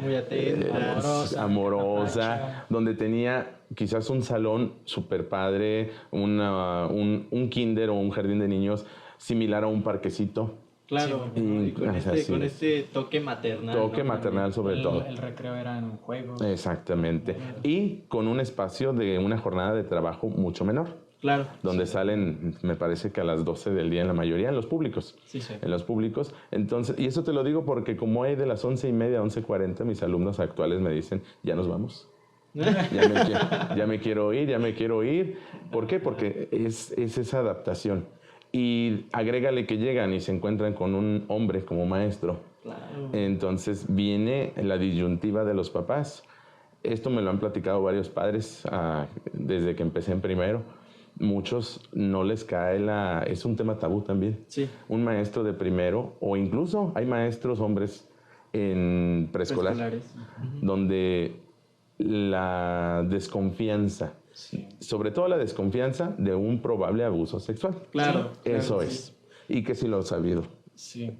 muy atenta, amorosa, donde tenía quizás un salón súper padre, un kinder o un jardín de niños similar a un parquecito. Claro, y con este toque maternal. Toque maternal sobre todo. El recreo era un juego. Exactamente. Y con un espacio de una jornada de trabajo mucho menor. Claro. Donde salen, me parece que a las 12 del día en la mayoría, en los públicos. Sí, sí. En los públicos. Entonces, y eso te lo digo porque como hay de las 11:30 a 11:40, mis alumnos actuales me dicen, ya nos vamos. Ya me quiero ir. ¿Por qué? Porque es esa adaptación. Y agrégale que llegan y se encuentran con un hombre como maestro. Claro. Entonces viene la disyuntiva de los papás. Esto me lo han platicado varios padres desde que empecé en primero. Muchos no les cae es un tema tabú también. Sí. Un maestro de primero, o incluso hay maestros hombres en preescolar, donde la desconfianza, sobre todo la desconfianza de un probable abuso sexual. Claro. Eso es. Y que sí lo he sabido. Sí.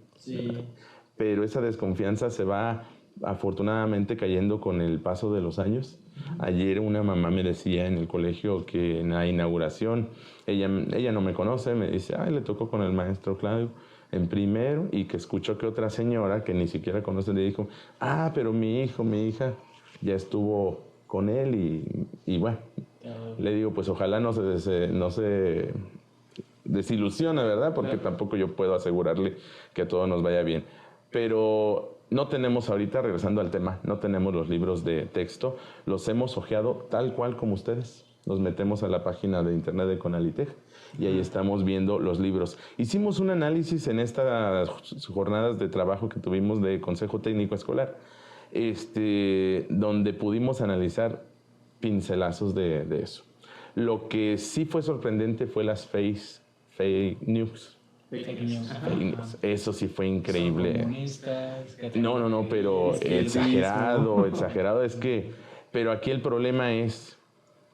Pero esa desconfianza se va afortunadamente cayendo con el paso de los años. Ayer una mamá me decía en el colegio que en la inauguración, ella no me conoce, me dice, le tocó con el maestro Claudio en primero, y que escuchó que otra señora que ni siquiera conoce le dijo, pero mi hija ya estuvo con él y bueno, le digo, pues ojalá no se desilusione, ¿verdad? Porque tampoco yo puedo asegurarle que a todos nos vaya bien. Pero no tenemos ahorita, regresando al tema, no tenemos los libros de texto, los hemos hojeado tal cual como ustedes. Nos metemos a la página de internet de Conaliteg y ahí estamos viendo los libros. Hicimos un análisis en estas jornadas de trabajo que tuvimos de Consejo Técnico Escolar, donde pudimos analizar pincelazos de eso. Lo que sí fue sorprendente fue las fake news. Eso sí fue increíble. No, pero exagerado. Pero aquí el problema es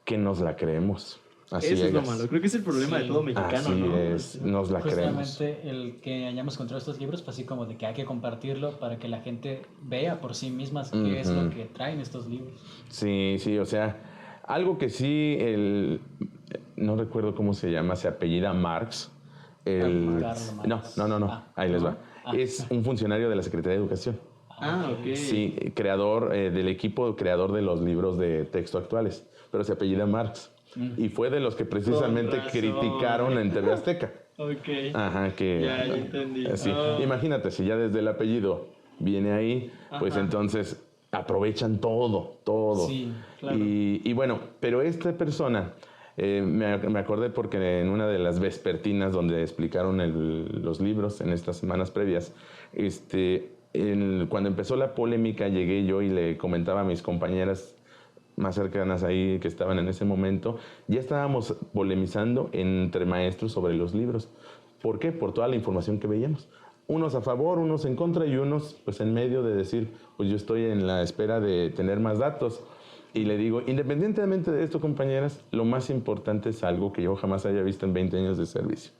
que nos la creemos. Así eso es lo malo. Creo que es el problema de todo mexicano, así ¿no? es, nos la creemos. Justamente el que hayamos encontrado estos libros, pues así como de que hay que compartirlo para que la gente vea por sí misma qué es lo que traen estos libros. Sí, o sea, algo que sí, no recuerdo cómo se llama, se apellida Marx. No, ahí les va. Es un funcionario de la Secretaría de Educación. Ok. Sí, creador del equipo creador de los libros de texto actuales, pero se apellida Marx. Y fue de los que precisamente criticaron en TV Azteca. Ok. Ajá, que... Ya entendí. Sí. Imagínate, si ya desde el apellido viene ahí, pues entonces aprovechan todo. Sí, claro. Y bueno, pero esta persona... me acordé porque en una de las vespertinas donde explicaron los libros en estas semanas previas, cuando empezó la polémica llegué yo y le comentaba a mis compañeras más cercanas ahí que estaban en ese momento, ya estábamos polemizando entre maestros sobre los libros. ¿Por qué? Por toda la información que veíamos. Unos a favor, unos en contra y unos pues en medio de decir, pues yo estoy en la espera de tener más datos. Y le digo, independientemente de esto, compañeras, lo más importante es algo que yo jamás haya visto en 20 años de servicio.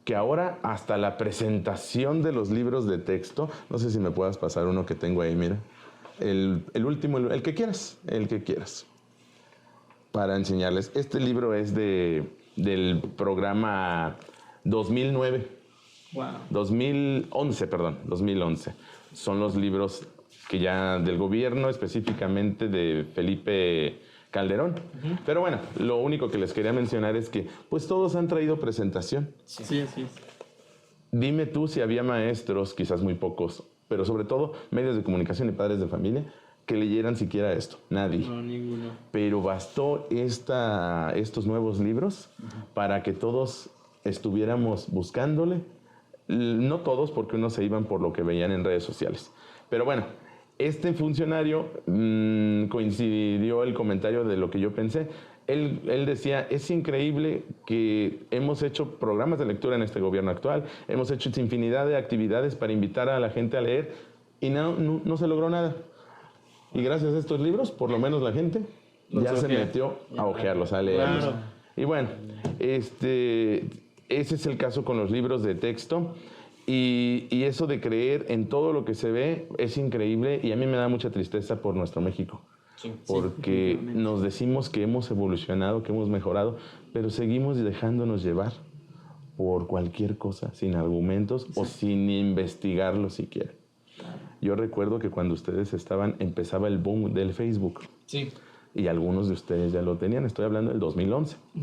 Que ahora hasta la presentación de los libros de texto, no sé si me puedas pasar uno que tengo ahí, mira. El último, el que quieras, para enseñarles. Este libro es del programa 2009. Wow. 2011. Son los libros que ya del gobierno, específicamente de Felipe Calderón. Pero bueno, lo único que les quería mencionar es que pues todos han traído presentación. Sí, así es. Dime tú si había maestros, quizás muy pocos, pero sobre todo medios de comunicación y padres de familia, que leyeran siquiera esto. Nadie. No, ninguno. Pero bastó estos nuevos libros para que todos estuviéramos buscándole. No todos, porque unos se iban por lo que veían en redes sociales. Pero bueno, Este funcionario coincidió el comentario de lo que yo pensé. Él decía, es increíble que hemos hecho programas de lectura en este gobierno actual, hemos hecho infinidad de actividades para invitar a la gente a leer y no se logró nada. Y gracias a estos libros, por lo menos la gente ya se metió a hojearlos, a leerlos. Claro. Y bueno, ese es el caso con los libros de texto. Y eso de creer en todo lo que se ve es increíble y a mí me da mucha tristeza por nuestro México. Porque nos decimos que hemos evolucionado, que hemos mejorado, pero seguimos dejándonos llevar por cualquier cosa, sin argumentos o sin investigarlo siquiera. Yo recuerdo que cuando ustedes empezaba el boom del Facebook. Sí. Y algunos de ustedes ya lo tenían, estoy hablando del 2011. Sí.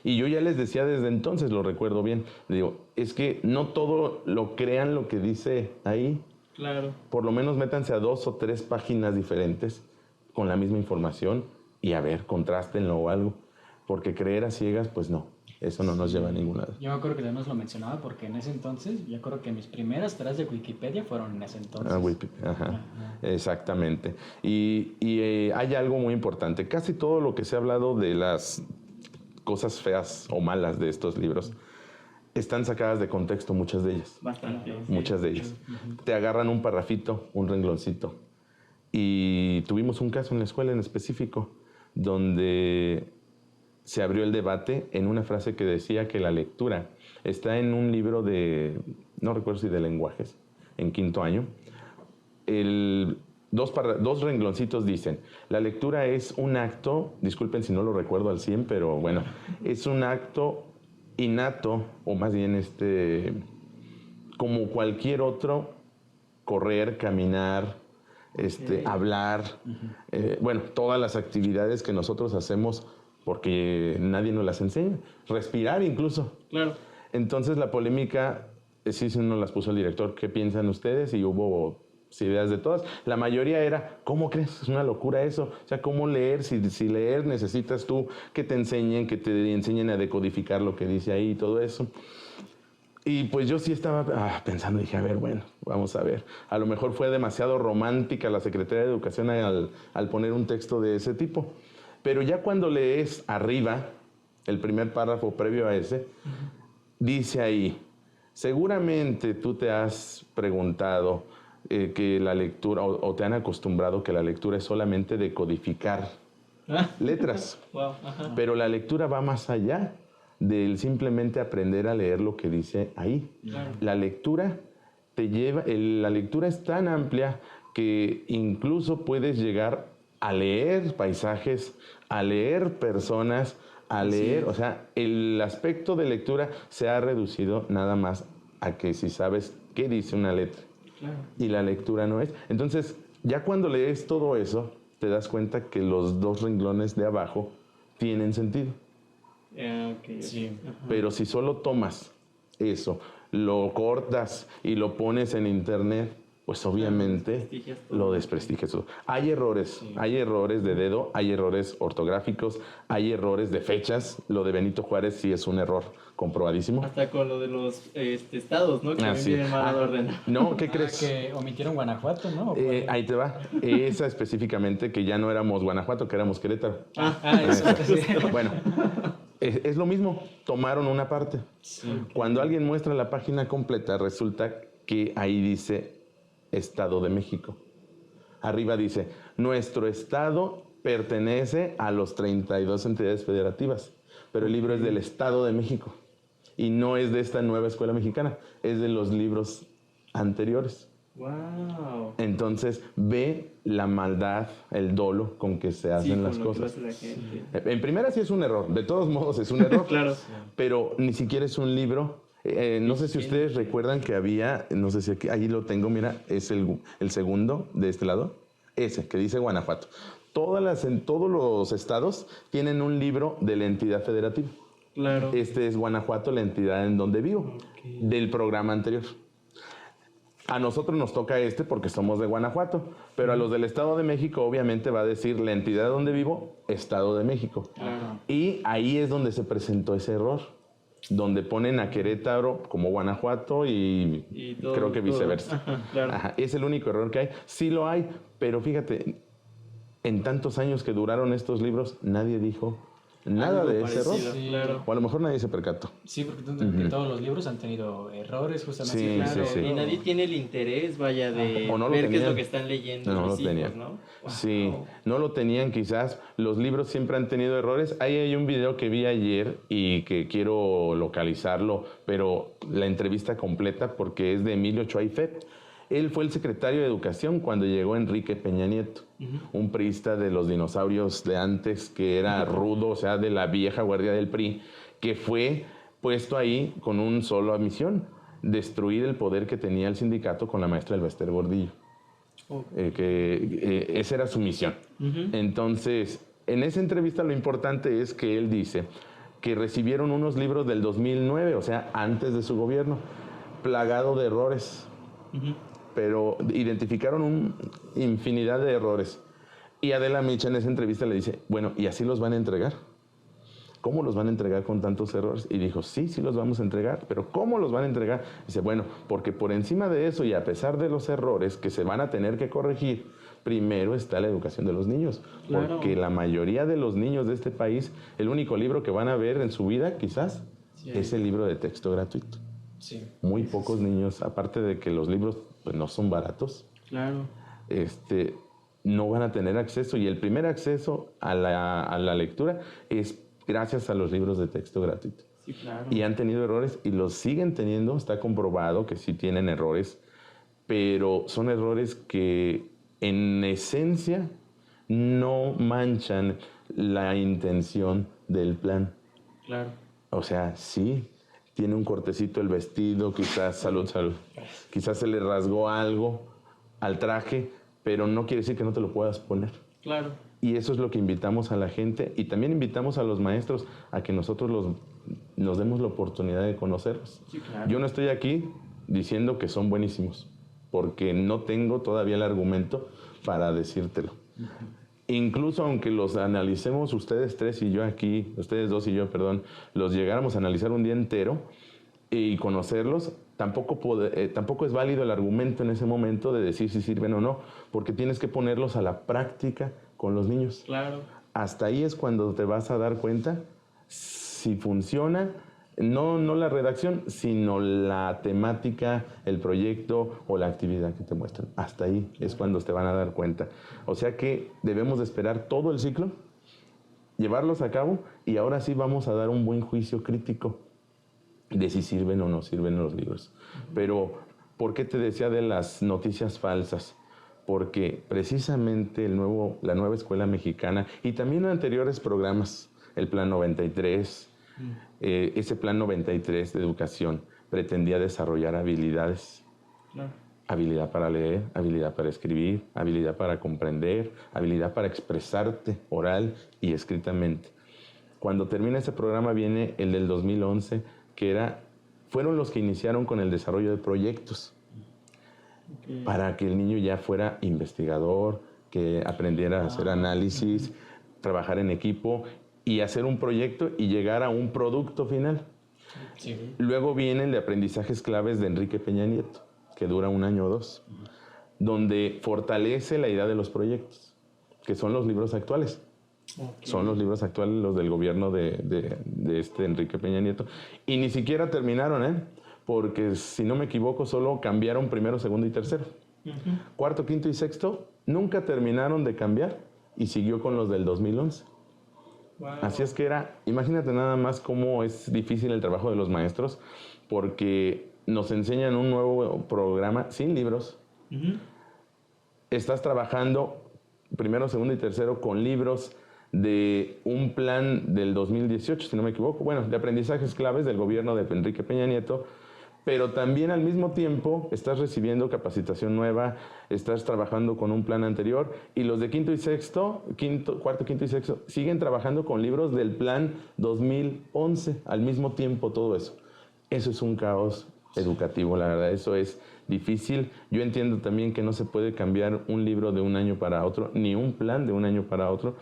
Y yo ya les decía desde entonces, lo recuerdo bien, digo, es que no todo lo crean lo que dice ahí. Claro. Por lo menos métanse a 2 o 3 páginas diferentes con la misma información y a ver, contrástenlo o algo. Porque creer a ciegas, pues no, eso no nos lleva a ningún lado. Yo me acuerdo que además lo mencionaba porque en ese entonces, yo creo que mis primeras tareas de Wikipedia fueron en ese entonces. Ajá. Exactamente. Y hay algo muy importante. Casi todo lo que se ha hablado de las cosas feas o malas de estos libros están sacadas de contexto, muchas de ellas. Bastante. Sí. Muchas de ellas. Te agarran un parrafito, un rengloncito. Y tuvimos un caso en la escuela en específico donde se abrió el debate en una frase que decía que la lectura está en un libro no recuerdo si de lenguajes, en 5º año. Dos rengloncitos dicen, la lectura es un acto, disculpen si no lo recuerdo al 100, pero bueno, es un acto innato, o más bien como cualquier otro, correr, caminar, hablar, bueno, todas las actividades que nosotros hacemos porque nadie nos las enseña, respirar incluso. Claro. Entonces la polémica, sí nos las puso el director, ¿qué piensan ustedes? Y hubo ideas de todas. La mayoría era, ¿cómo crees? Es una locura eso. O sea, ¿cómo leer? Si leer necesitas tú que te enseñen a decodificar lo que dice ahí y todo eso. Y pues yo sí estaba pensando, dije, a ver, bueno, vamos a ver. A lo mejor fue demasiado romántica la Secretaría de Educación al poner un texto de ese tipo. Pero ya cuando lees arriba, el primer párrafo previo a ese, dice ahí, seguramente tú te has preguntado que la lectura, o te han acostumbrado que la lectura es solamente decodificar letras. Wow. Ajá. Pero la lectura va más allá del simplemente aprender a leer lo que dice ahí. Claro. La lectura la lectura es tan amplia que incluso puedes llegar a leer paisajes, a leer personas, a leer, o sea, el aspecto de lectura se ha reducido nada más a que si sabes qué dice una letra. Claro. Y la lectura no es. Entonces, ya cuando lees todo eso, te das cuenta que los 2 renglones de abajo tienen sentido. Okay. Sí. Pero si solo tomas eso, lo cortas y lo pones en internet, pues obviamente lo desprestigias todo. Hay errores de dedo, hay errores ortográficos, hay errores de fechas. Lo de Benito Juárez sí es un error comprobadísimo. Hasta con lo de los estados, ¿no? Que también Sí. vienen mal ordenados. No, ¿qué crees? Que omitieron Guanajuato, ¿no? ¿O cuál? Ahí te va. Esa específicamente, que ya no éramos Guanajuato, que éramos Querétaro. Eso. Sí. Bueno, es lo mismo. Tomaron una parte. Sí. Cuando alguien muestra la página completa, resulta que ahí dice Estado de México. Arriba dice, nuestro estado pertenece a los 32 entidades federativas, pero el libro es del Estado de México y no es de esta nueva escuela mexicana, es de los libros anteriores. Wow. Entonces ve la maldad, el dolo con que se hacen las cosas. En primera sí es un error, de todos modos es un error, Claro. pero ni siquiera es un libro. No sé si ustedes recuerdan que había, no sé si aquí, ahí lo tengo, mira, es el segundo de este lado, ese que dice Guanajuato. En todos los estados tienen un libro de la entidad federativa. Claro. Este es Guanajuato, la entidad en donde vivo, del programa anterior. A nosotros nos toca porque somos de Guanajuato, pero a los del Estado de México obviamente va a decir la entidad donde vivo, Estado de México. Claro. Y ahí es donde se presentó ese error. donde ponen a Querétaro como Guanajuato y todo, creo que viceversa. Ajá, claro. Ajá, es el único error que hay. Sí lo hay, pero fíjate, en tantos años que duraron estos libros, nadie dijo nada Algo de ese error. parecido, Sí. claro. O a lo mejor nadie se percató. Sí, porque que todos los libros han tenido errores, justamente. Sí, Claro, sí. y nadie tiene el interés, vaya, de O no lo ver qué es tenían. lo que están leyendo No mis lo hijos, tenían. ¿no? Wow. Sí, no lo tenían quizás. Los libros siempre han tenido errores. Ahí hay un video que vi ayer y que quiero localizarlo, pero la entrevista completa porque es de Emilio Chuaifet. Él fue el secretario de Educación cuando llegó Enrique Peña Nieto, un priista de los dinosaurios de antes, que era rudo, o sea, de la vieja guardia del PRI, que fue puesto ahí con una sola misión: destruir el poder que tenía el sindicato con la maestra Elbester Gordillo. Esa era su misión. Entonces, en esa entrevista lo importante es que él dice que recibieron unos libros del 2009, o sea, antes de su gobierno, plagado de errores, pero identificaron una infinidad de errores. Y Adela Micha en esa entrevista le dice, bueno, ¿y así los van a entregar? ¿Cómo los van a entregar con tantos errores? Y dijo, sí, sí los vamos a entregar, pero ¿cómo los van a entregar? Dice, bueno, porque por encima de eso y a pesar de los errores que se van a tener que corregir, primero está la educación de los niños. Claro. Porque la mayoría de los niños de este país, el único libro que van a ver en su vida, quizás, es el libro de texto gratuito. Sí. Muy pocos niños, aparte de que los libros pues, no son baratos, Claro. no van a tener acceso. Y el primer acceso a la lectura es gracias a los libros de texto gratuito. Sí, claro. Y han tenido errores y los siguen teniendo. Está comprobado que sí tienen errores, pero son errores que en esencia no manchan la intención del plan. Claro. O sea, sí, tiene un cortecito el vestido, quizás, salud, quizás se le rasgó algo al traje, pero no quiere decir que no te lo puedas poner. Claro. Y eso es lo que invitamos a la gente y también invitamos a los maestros a que nosotros nos demos la oportunidad de conocerlos. Sí, claro. Yo no estoy aquí diciendo que son buenísimos, porque no tengo todavía el argumento para decírtelo. Incluso aunque los analicemos ustedes tres y yo aquí, ustedes dos y yo, perdón, los llegáramos a analizar un día entero y conocerlos, tampoco es válido el argumento en ese momento de decir si sirven o no, porque tienes que ponerlos a la práctica con los niños. Claro. Hasta ahí es cuando te vas a dar cuenta si funciona, no la redacción, sino la temática, el proyecto o la actividad que te muestran. Hasta ahí es cuando te van a dar cuenta. O sea que debemos de esperar todo el ciclo, llevarlos a cabo y ahora sí vamos a dar un buen juicio crítico de si sirven o no sirven los libros. Pero, ¿por qué te decía de las noticias falsas? Porque precisamente la nueva escuela mexicana y también anteriores programas, el Plan 93, ese Plan 93 de educación pretendía desarrollar habilidades. Claro. Habilidad para leer, habilidad para escribir, habilidad para comprender, habilidad para expresarte oral y escritamente. Cuando termina ese programa viene el del 2011, fueron los que iniciaron con el desarrollo de proyectos. Para que el niño ya fuera investigador, que aprendiera a hacer análisis, trabajar en equipo y hacer un proyecto y llegar a un producto final. Sí. Luego viene el de aprendizajes claves de Enrique Peña Nieto, que dura 1 año o 2, donde fortalece la idea de los proyectos, que son los libros actuales. Okay. Son los libros actuales, los del gobierno de Enrique Peña Nieto. Y ni siquiera terminaron, porque si no me equivoco, solo cambiaron primero, segundo y tercero. Cuarto, quinto y sexto nunca terminaron de cambiar y siguió con los del 2011. Wow. Así es que imagínate nada más cómo es difícil el trabajo de los maestros, porque nos enseñan un nuevo programa sin libros. Estás trabajando primero, segundo y tercero con libros de un plan del 2018, si no me equivoco, de aprendizajes claves del gobierno de Enrique Peña Nieto, pero también al mismo tiempo estás recibiendo capacitación nueva, estás trabajando con un plan anterior y los de cuarto, quinto y sexto siguen trabajando con libros del plan 2011, al mismo tiempo todo eso. Eso es un caos educativo, la verdad, eso es difícil. Yo entiendo también que no se puede cambiar un libro de un año para otro, ni un plan de un año para otro,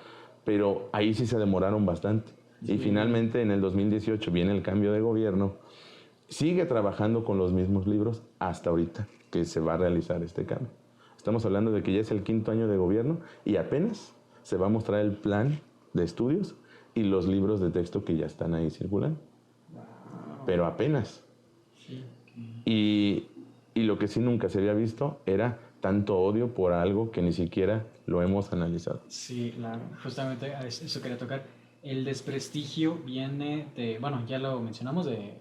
pero ahí sí se demoraron bastante. Y finalmente en el 2018 viene el cambio de gobierno, sigue trabajando con los mismos libros hasta ahorita que se va a realizar este cambio. Estamos hablando de que ya es el 5º año de gobierno y apenas se va a mostrar el plan de estudios y los libros de texto que ya están ahí circulando. Pero apenas. Y lo que sí nunca se había visto era tanto odio por algo que ni siquiera lo hemos analizado. Sí, claro. Justamente eso quería tocar. El desprestigio viene de, bueno, ya lo mencionamos, de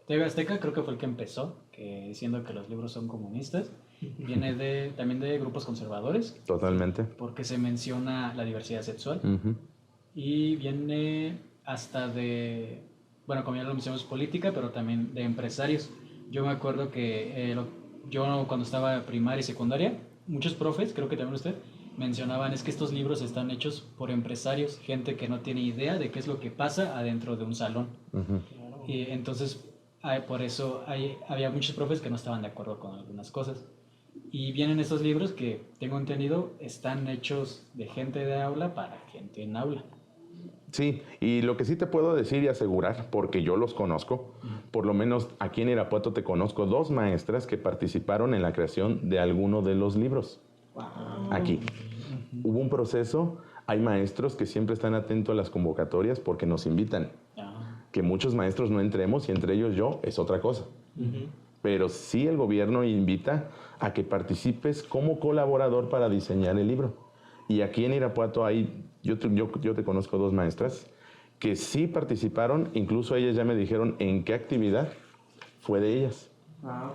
TV Azteca, creo que fue el que empezó, que diciendo que los libros son comunistas. Viene también de grupos conservadores. Totalmente. Porque se menciona la diversidad sexual. Uh-huh. Y viene hasta de, bueno, como ya lo mencionamos, política, pero también de empresarios. Yo me acuerdo que yo cuando estaba en primaria y secundaria, muchos profes, creo que también usted, mencionaban es que estos libros están hechos por empresarios, gente que no tiene idea de qué es lo que pasa adentro de un salón. Uh-huh. Y entonces, por eso había muchos profes que no estaban de acuerdo con algunas cosas. Y vienen estos libros que, tengo entendido, están hechos de gente de aula para gente en aula. Sí, y lo que sí te puedo decir y asegurar, porque yo los conozco, por lo menos aquí en Irapuato te conozco 2 maestras que participaron en la creación de alguno de los libros. Wow. Aquí. Hubo un proceso, hay maestros que siempre están atentos a las convocatorias porque nos invitan. Que muchos maestros no entremos y entre ellos yo es otra cosa. Uh-huh. Pero sí el gobierno invita a que participes como colaborador para diseñar el libro. Y aquí en Irapuato hay, yo te conozco 2 maestras que sí participaron, incluso ellas ya me dijeron en qué actividad fue de ellas. Wow.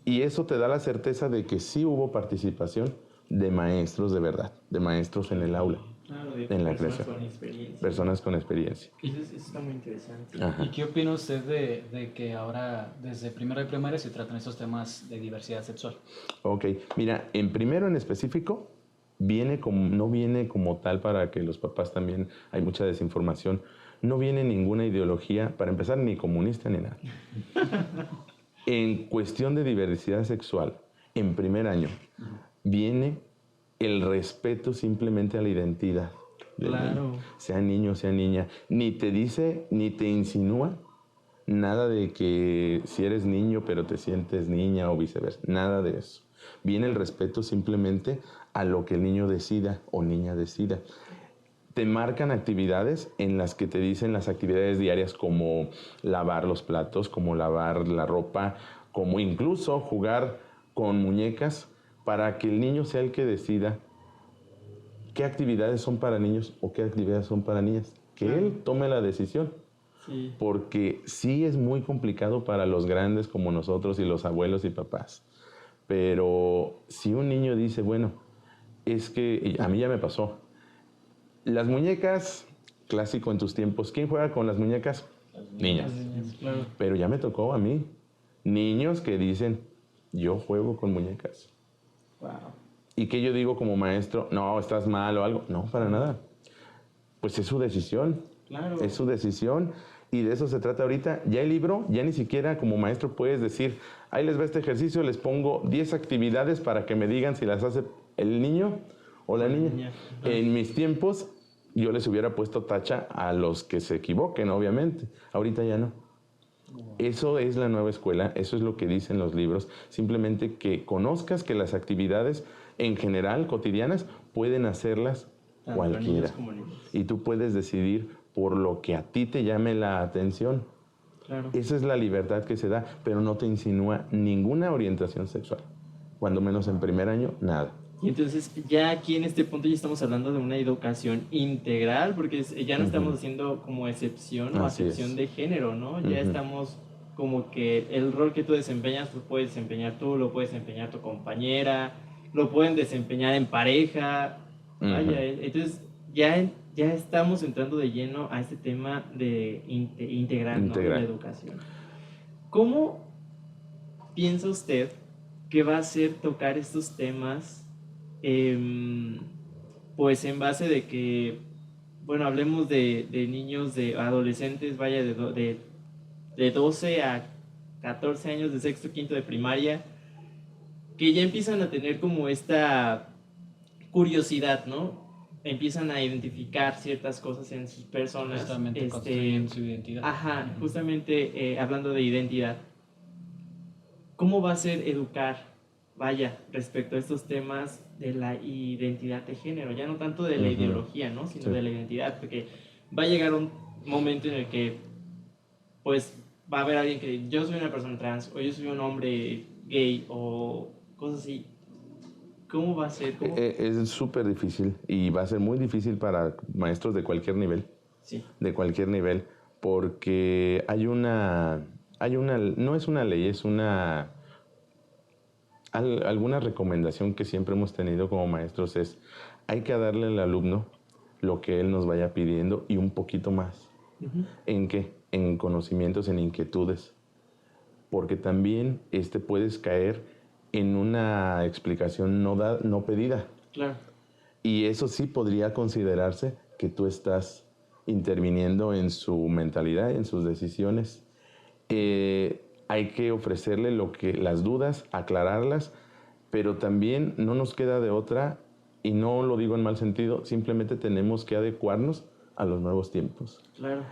Y eso te da la certeza de que sí hubo participación de maestros de verdad, de maestros en el aula. Claro, de en la personas creación. con experiencia. Personas con experiencia. Eso está muy interesante. Ajá. ¿Y qué opina usted de que ahora, desde primero de primaria, se tratan estos temas de diversidad sexual? Ok, mira, en primero en específico, no viene como tal para que los papás también, hay mucha desinformación, no viene ninguna ideología, para empezar, ni comunista ni nada. En cuestión de diversidad sexual, en primer año, viene el respeto simplemente a la identidad. Claro. Sea niño, sea niña. Ni te dice, ni te insinúa nada de que si eres niño pero te sientes niña o viceversa. Nada de eso. Viene el respeto simplemente a lo que el niño decida o niña decida. Te marcan actividades en las que te dicen las actividades diarias como lavar los platos, como lavar la ropa, como incluso jugar con muñecas para que el niño sea el que decida qué actividades son para niños o qué actividades son para niñas. Que él tome la decisión. Sí. Porque sí es muy complicado para los grandes como nosotros y los abuelos y papás. Pero si un niño dice, bueno, es que a mí ya me pasó. Las muñecas, clásico en tus tiempos, ¿quién juega con las muñecas? Niñas. Claro. Pero ya me tocó a mí. Niños que dicen, yo juego con muñecas. Wow. Y que yo digo como maestro, no, estás mal o algo. No, para nada. Pues es su decisión. Claro. Es su decisión y de eso se trata ahorita. Ya el libro, ya ni siquiera como maestro puedes decir, ahí les va este ejercicio, les pongo 10 actividades para que me digan si las hace el niño o la niña. En mis tiempos yo les hubiera puesto tacha a los que se equivoquen, obviamente. Ahorita ya no. Eso es la nueva escuela, eso es lo que dicen los libros. Simplemente que conozcas que las actividades en general, cotidianas, pueden hacerlas tanto cualquiera. Y tú puedes decidir por lo que a ti te llame la atención. Claro. Esa es la libertad que se da, pero no te insinúa ninguna orientación sexual. Cuando menos en primer año, nada. Y entonces ya aquí en este punto ya estamos hablando de una educación integral, porque ya no estamos haciendo como excepción o acepción de género, ¿no? Ya estamos como que el rol que tú desempeñas, lo puedes desempeñar tú, lo puedes desempeñar tu compañera, lo pueden desempeñar en pareja. Vaya, entonces ya estamos entrando de lleno a este tema de integrar, ¿no? La educación. ¿Cómo piensa usted que va a ser tocar estos temas? Pues en base de que, bueno, hablemos de niños, de adolescentes, vaya, de 12 a 14 años, de sexto, quinto de primaria, que ya empiezan a tener como esta curiosidad, ¿no? empiezan a identificar ciertas cosas en sus personas. Justamente construyen su identidad. Ajá, justamente hablando de identidad. ¿Cómo va a ser educar, vaya, respecto a estos temas de la identidad de género? Ya no tanto de la ideología, ¿no? Sino de la identidad, porque va a llegar un momento en el que, pues, va a haber alguien que yo soy una persona trans, o yo soy un hombre gay, o cosas así. ¿Cómo va a ser? Es súper difícil y va a ser muy difícil para maestros de cualquier nivel. Sí. De cualquier nivel, porque no es una ley, es alguna recomendación que siempre hemos tenido como maestros es, hay que darle al alumno lo que él nos vaya pidiendo y un poquito más. ¿En qué? En conocimientos, en inquietudes. Porque también puedes caer en una explicación no pedida. Claro. Y eso sí podría considerarse que tú estás interviniendo en su mentalidad, en sus decisiones. Hay que ofrecerle las dudas, aclararlas, pero también no nos queda de otra, y no lo digo en mal sentido, simplemente tenemos que adecuarnos a los nuevos tiempos. Claro.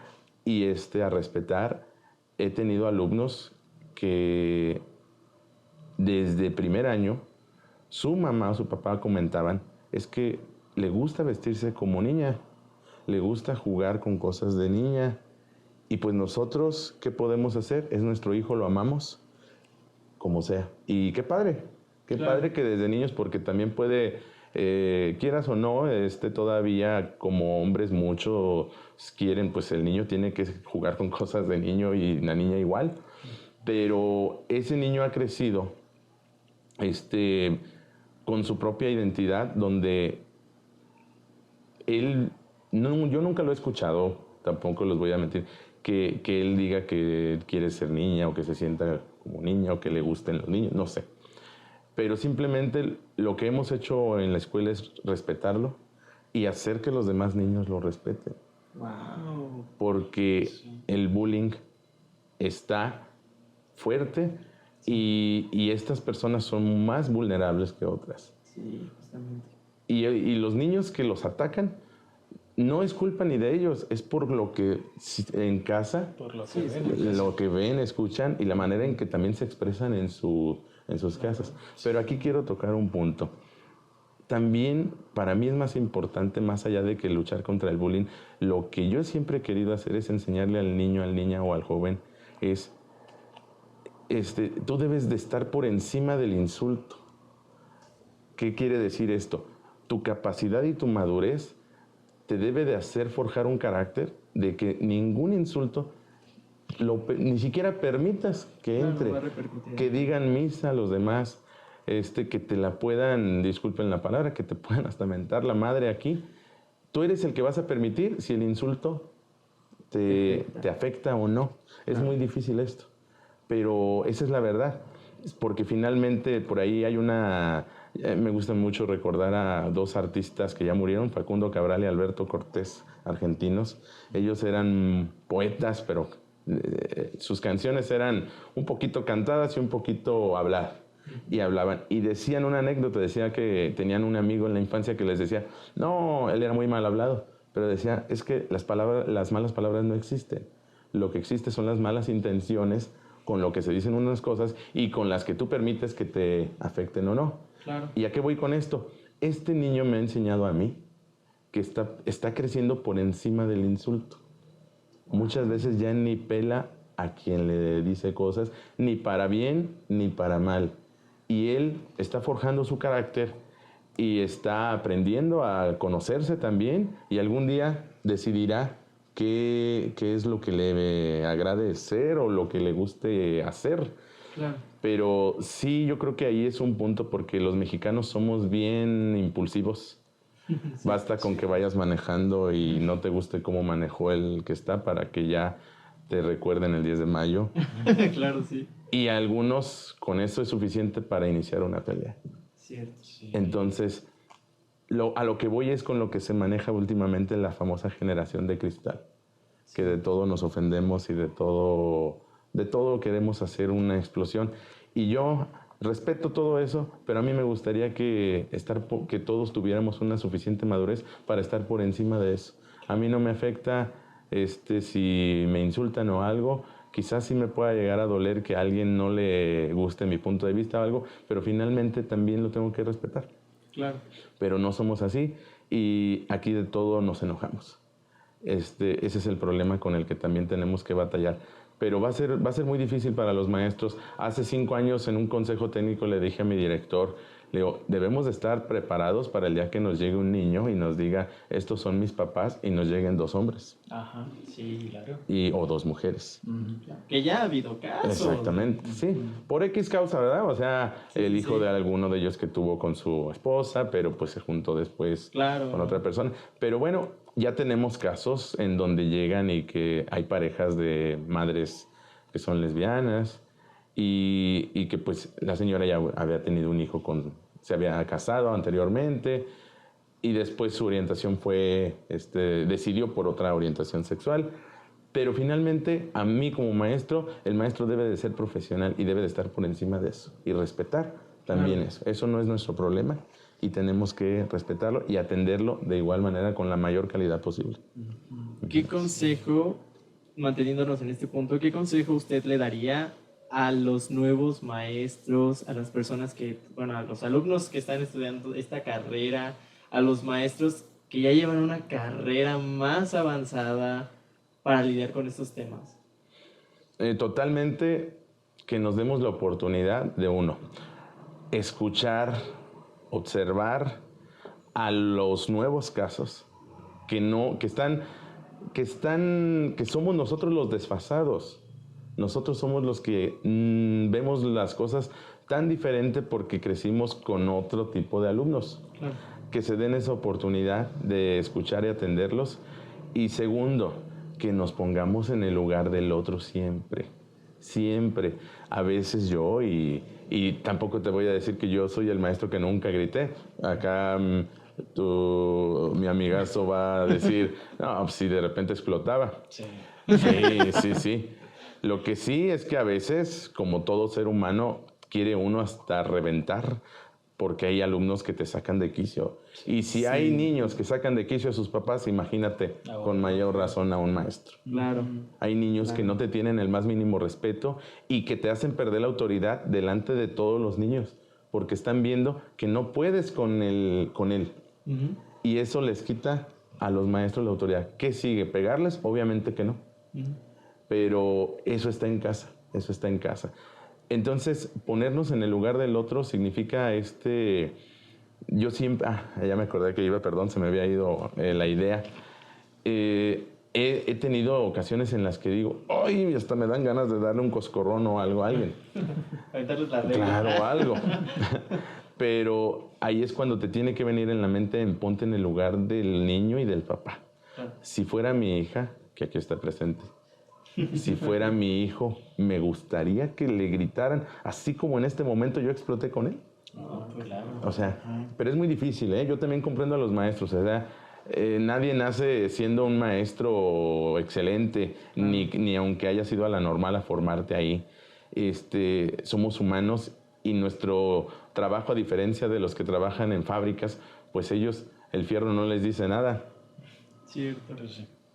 Y a respetar. He tenido alumnos que desde primer año, su mamá o su papá comentaban, es que le gusta vestirse como niña, le gusta jugar con cosas de niña. Y pues nosotros, ¿qué podemos hacer? Es nuestro hijo, lo amamos, como sea. Y qué padre que desde niños, porque también puede, quieras o no, todavía como hombres muchos quieren, pues el niño tiene que jugar con cosas de niño y la niña igual. Pero ese niño ha crecido, con su propia identidad, donde él, yo nunca lo he escuchado, tampoco les voy a mentir, que él diga que quiere ser niña o que se sienta como niña o que le gusten los niños, no sé. Pero simplemente lo que hemos hecho en la escuela es respetarlo y hacer que los demás niños lo respeten. Wow. Porque el bullying está fuerte y estas personas son más vulnerables que otras. Sí, justamente. Y los niños que los atacan, no es culpa ni de ellos, es por lo que en casa, Por lo que ven. lo que ven, escuchan y la manera en que también se expresan en sus casas. Pero aquí quiero tocar un punto. También para mí es más importante, más allá de que luchar contra el bullying, lo que yo siempre he querido hacer es enseñarle al niño, a la niña o al joven, es, tú debes de estar por encima del insulto. ¿Qué quiere decir esto? Tu capacidad y tu madurez te debe de hacer forjar un carácter de que ningún insulto ni siquiera permitas que entre, va a repercutir. que digan misa a los demás, que te la puedan, disculpen la palabra, que te puedan hasta mentar la madre aquí. Tú eres el que vas a permitir si el insulto te afecta o no. Es muy difícil esto, pero esa es la verdad, porque finalmente por ahí hay me gusta mucho recordar a dos artistas que ya murieron, Facundo Cabral y Alberto Cortés, argentinos. Ellos eran poetas, pero sus canciones eran un poquito cantadas y un poquito habladas. Y hablaban, y decían una anécdota, decía que tenían un amigo en la infancia que les decía, no, él era muy mal hablado, pero decía, es que las malas palabras no existen. Lo que existe son las malas intenciones con lo que se dicen unas cosas y con las que tú permites que te afecten o no. Claro. ¿Y a qué voy con esto? Este niño me ha enseñado a mí que está creciendo por encima del insulto. Muchas veces ya ni pela a quien le dice cosas, ni para bien ni para mal. Y él está forjando su carácter y está aprendiendo a conocerse también, y algún día decidirá qué es lo que le agrade ser o lo que le guste hacer. Claro. Pero sí, yo creo que ahí es un punto, porque los mexicanos somos bien impulsivos. Basta con que vayas manejando y no te guste cómo manejó el que está para que ya te recuerden el 10 de mayo. Claro, sí. Y a algunos con eso es suficiente para iniciar una pelea. Cierto. Entonces, a lo que voy es con lo que se maneja últimamente la famosa generación de cristal, que de todo nos ofendemos y de todo queremos hacer una explosión. Y yo Respeto todo eso, pero a mí me gustaría que todos tuviéramos una suficiente madurez para estar por encima de eso. A mí no me afecta si me insultan o algo. Quizás sí me pueda llegar a doler que a alguien no le guste mi punto de vista o algo, pero finalmente también lo tengo que respetar. Claro. Pero no somos así y aquí de todo nos enojamos. Ese es el problema con el que también tenemos que batallar. Pero va a ser muy difícil para los maestros. Hace 5 años en un consejo técnico le dije a mi director, le digo, debemos de estar preparados para el día que nos llegue un niño y nos diga, estos son mis papás, y nos lleguen 2 hombres. Ajá, sí, claro. O 2 mujeres. Que ya ha habido casos. Exactamente, sí. Por X causa, ¿verdad? O sea, el hijo de alguno de ellos que tuvo con su esposa, pero pues se juntó después con otra persona. Pero bueno, ya tenemos casos en donde llegan y que hay parejas de madres que son lesbianas y que pues la señora ya había tenido un hijo se había casado anteriormente y después su orientación decidió por otra orientación sexual. Pero finalmente, a mí como maestro, el maestro debe de ser profesional y debe de estar por encima de eso y respetar también eso. Eso no es nuestro problema y tenemos que respetarlo y atenderlo de igual manera con la mayor calidad posible. ¿Qué consejo, manteniéndonos en este punto, qué consejo usted le daría a los nuevos maestros, a las personas a los alumnos que están estudiando esta carrera, a los maestros que ya llevan una carrera más avanzada para lidiar con estos temas? Totalmente que nos demos la oportunidad de escuchar, observar a los nuevos casos que somos nosotros los desfasados. Nosotros somos los que vemos las cosas tan diferente porque crecimos con otro tipo de alumnos. Claro. Que se den esa oportunidad de escuchar y atenderlos. Y segundo, que nos pongamos en el lugar del otro siempre. Siempre. A veces yo, y tampoco te voy a decir que yo soy el maestro que nunca grité. Acá mi amigazo va a decir, no, pues si de repente explotaba. Sí. Sí. Lo que sí es que a veces, como todo ser humano, quiere uno hasta reventar, porque hay alumnos que te sacan de quicio. Y si hay niños que sacan de quicio a sus papás, imagínate, con mayor razón a un maestro. Claro. Hay niños que no te tienen el más mínimo respeto y que te hacen perder la autoridad delante de todos los niños, porque están viendo que no puedes con él. Y eso les quita a los maestros la autoridad. ¿Qué sigue? ¿Pegarles? Obviamente que no. Pero eso está en casa. Entonces, ponernos en el lugar del otro significa yo siempre... ya me acordé que se me había ido la idea. He tenido ocasiones en las que digo, ¡ay! Hasta me dan ganas de darle un coscorrón o algo a alguien. Aventarles la regla. Claro, algo. Pero ahí es cuando te tiene que venir en la mente, ponte en el lugar del niño y del papá. Claro. Si fuera mi hija, que aquí está presente, si fuera mi hijo, me gustaría que le gritaran, así como en este momento yo exploté con él. Claro. O sea, pero es muy difícil, ¿eh? Yo también comprendo a los maestros, o sea, nadie nace siendo un maestro excelente, ni aunque haya sido a la normal a formarte ahí. Somos humanos y nuestro trabajo, a diferencia de los que trabajan en fábricas, pues ellos, el fierro no les dice nada. Cierto.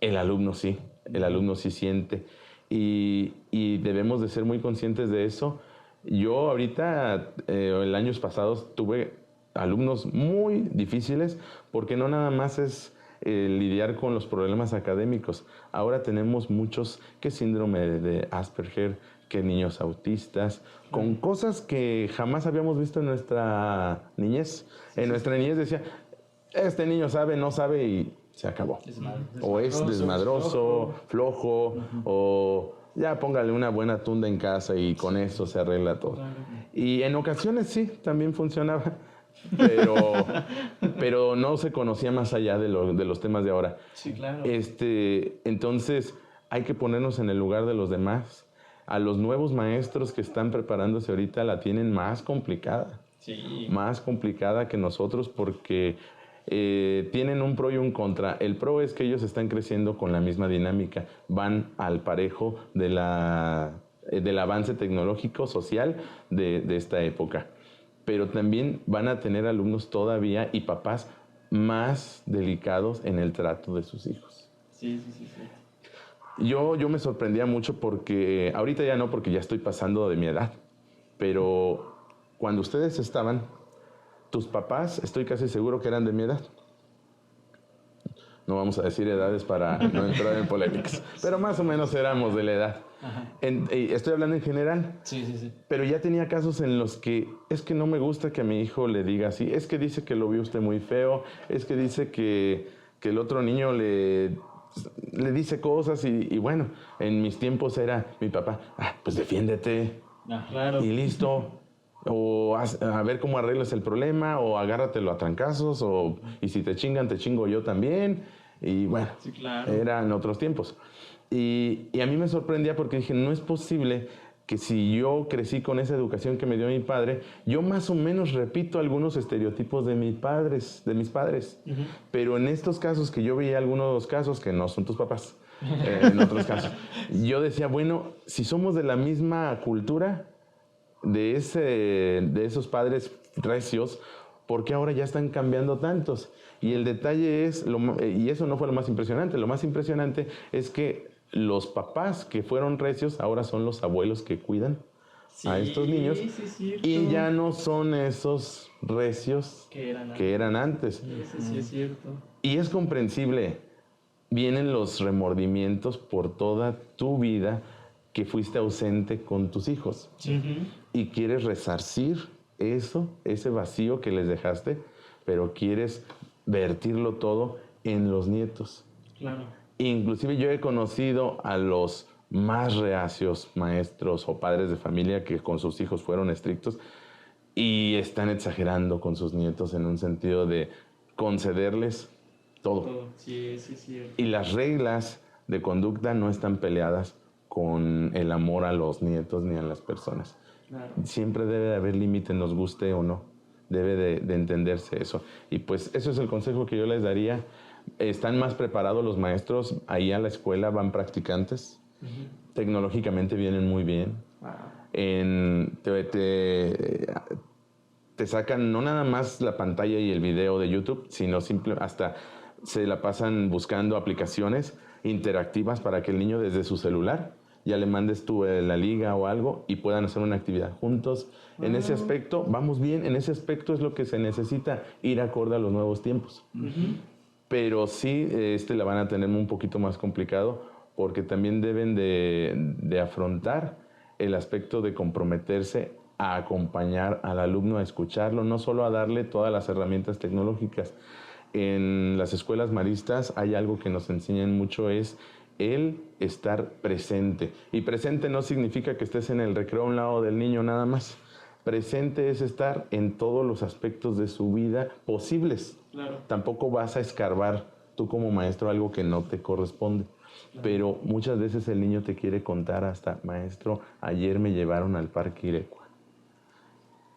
El alumno sí siente y debemos de ser muy conscientes de eso. Yo ahorita, en años pasados, tuve alumnos muy difíciles porque no nada más es lidiar con los problemas académicos. Ahora tenemos muchos que síndrome de Asperger, que niños autistas, con cosas que jamás habíamos visto en nuestra niñez. En nuestra niñez decía, este niño sabe, no sabe y se acabó. O es desmadroso, flojo, o ya póngale una buena tunda en casa y con eso se arregla todo. Claro. Y en ocasiones sí, también funcionaba, pero no se conocía más allá de los temas de ahora. Sí, claro. Entonces hay que ponernos en el lugar de los demás. A los nuevos maestros que están preparándose ahorita la tienen más complicada. Sí. Más complicada que nosotros porque... tienen un pro y un contra. El pro es que ellos están creciendo con la misma dinámica, van al parejo de la del avance tecnológico, social de esta época. Pero también van a tener alumnos todavía y papás más delicados en el trato de sus hijos. Sí. Yo me sorprendía mucho porque, ahorita ya no, porque ya estoy pasando de mi edad, pero cuando ustedes estaban, tus papás, estoy casi seguro que eran de mi edad. No vamos a decir edades para no entrar en polémicas, pero más o menos éramos de la edad. Estoy hablando en general. Sí. Pero ya tenía casos en los que es que no me gusta que a mi hijo le diga así, es que dice que lo vio usted muy feo, es que dice que el otro niño le dice cosas y bueno, en mis tiempos era mi papá, pues defiéndete Claro. y listo. O a ver cómo arreglas el problema, o agárratelo a trancazos, y si te chingan, te chingo yo también. Y bueno, Sí, claro. eran otros tiempos. Y a mí me sorprendía porque dije, no es posible que si yo crecí con esa educación que me dio mi padre, yo más o menos repito algunos estereotipos de mis padres. Pero en estos casos que yo veía, algunos casos que no son tus papás, en otros casos, yo decía, bueno, si somos de la misma cultura, de esos padres recios, ¿por qué ahora ya están cambiando tantos? Y el detalle es, y eso no fue lo más impresionante, lo más impresionante es que los papás que fueron recios ahora son los abuelos que cuidan a estos niños, y ya no son esos recios que eran antes. Sí, es cierto. Y es comprensible, vienen los remordimientos por toda tu vida que fuiste ausente con tus hijos. Y quieres resarcir ese vacío que les dejaste, pero quieres vertirlo todo en los nietos. Claro. Inclusive yo he conocido a los más reacios maestros o padres de familia que con sus hijos fueron estrictos y están exagerando con sus nietos en un sentido de concederles todo. Sí, es cierto. Y las reglas de conducta no están peleadas con el amor a los nietos ni a las personas. Claro. Siempre debe de haber límite, nos guste o no. Debe de entenderse eso. Y pues eso es el consejo que yo les daría. Están más preparados los maestros. Ahí a la escuela van practicantes. Tecnológicamente vienen muy bien. Te sacan no nada más la pantalla y el video de YouTube, sino hasta se la pasan buscando aplicaciones interactivas para que el niño desde su celular ya le mandes tú la liga o algo y puedan hacer una actividad juntos. En ese aspecto, vamos bien, en ese aspecto es lo que se necesita, ir acorde a los nuevos tiempos. Pero sí, la van a tener un poquito más complicado porque también deben de afrontar el aspecto de comprometerse a acompañar al alumno, a escucharlo, no solo a darle todas las herramientas tecnológicas. En las escuelas maristas hay algo que nos enseñan mucho, es el estar presente. Y presente no significa que estés en el recreo a un lado del niño nada más. Presente es estar en todos los aspectos de su vida posibles. Claro. Tampoco vas a escarbar tú como maestro algo que no te corresponde. Claro. Pero muchas veces el niño te quiere contar hasta, maestro, ayer me llevaron al Parque Irecua.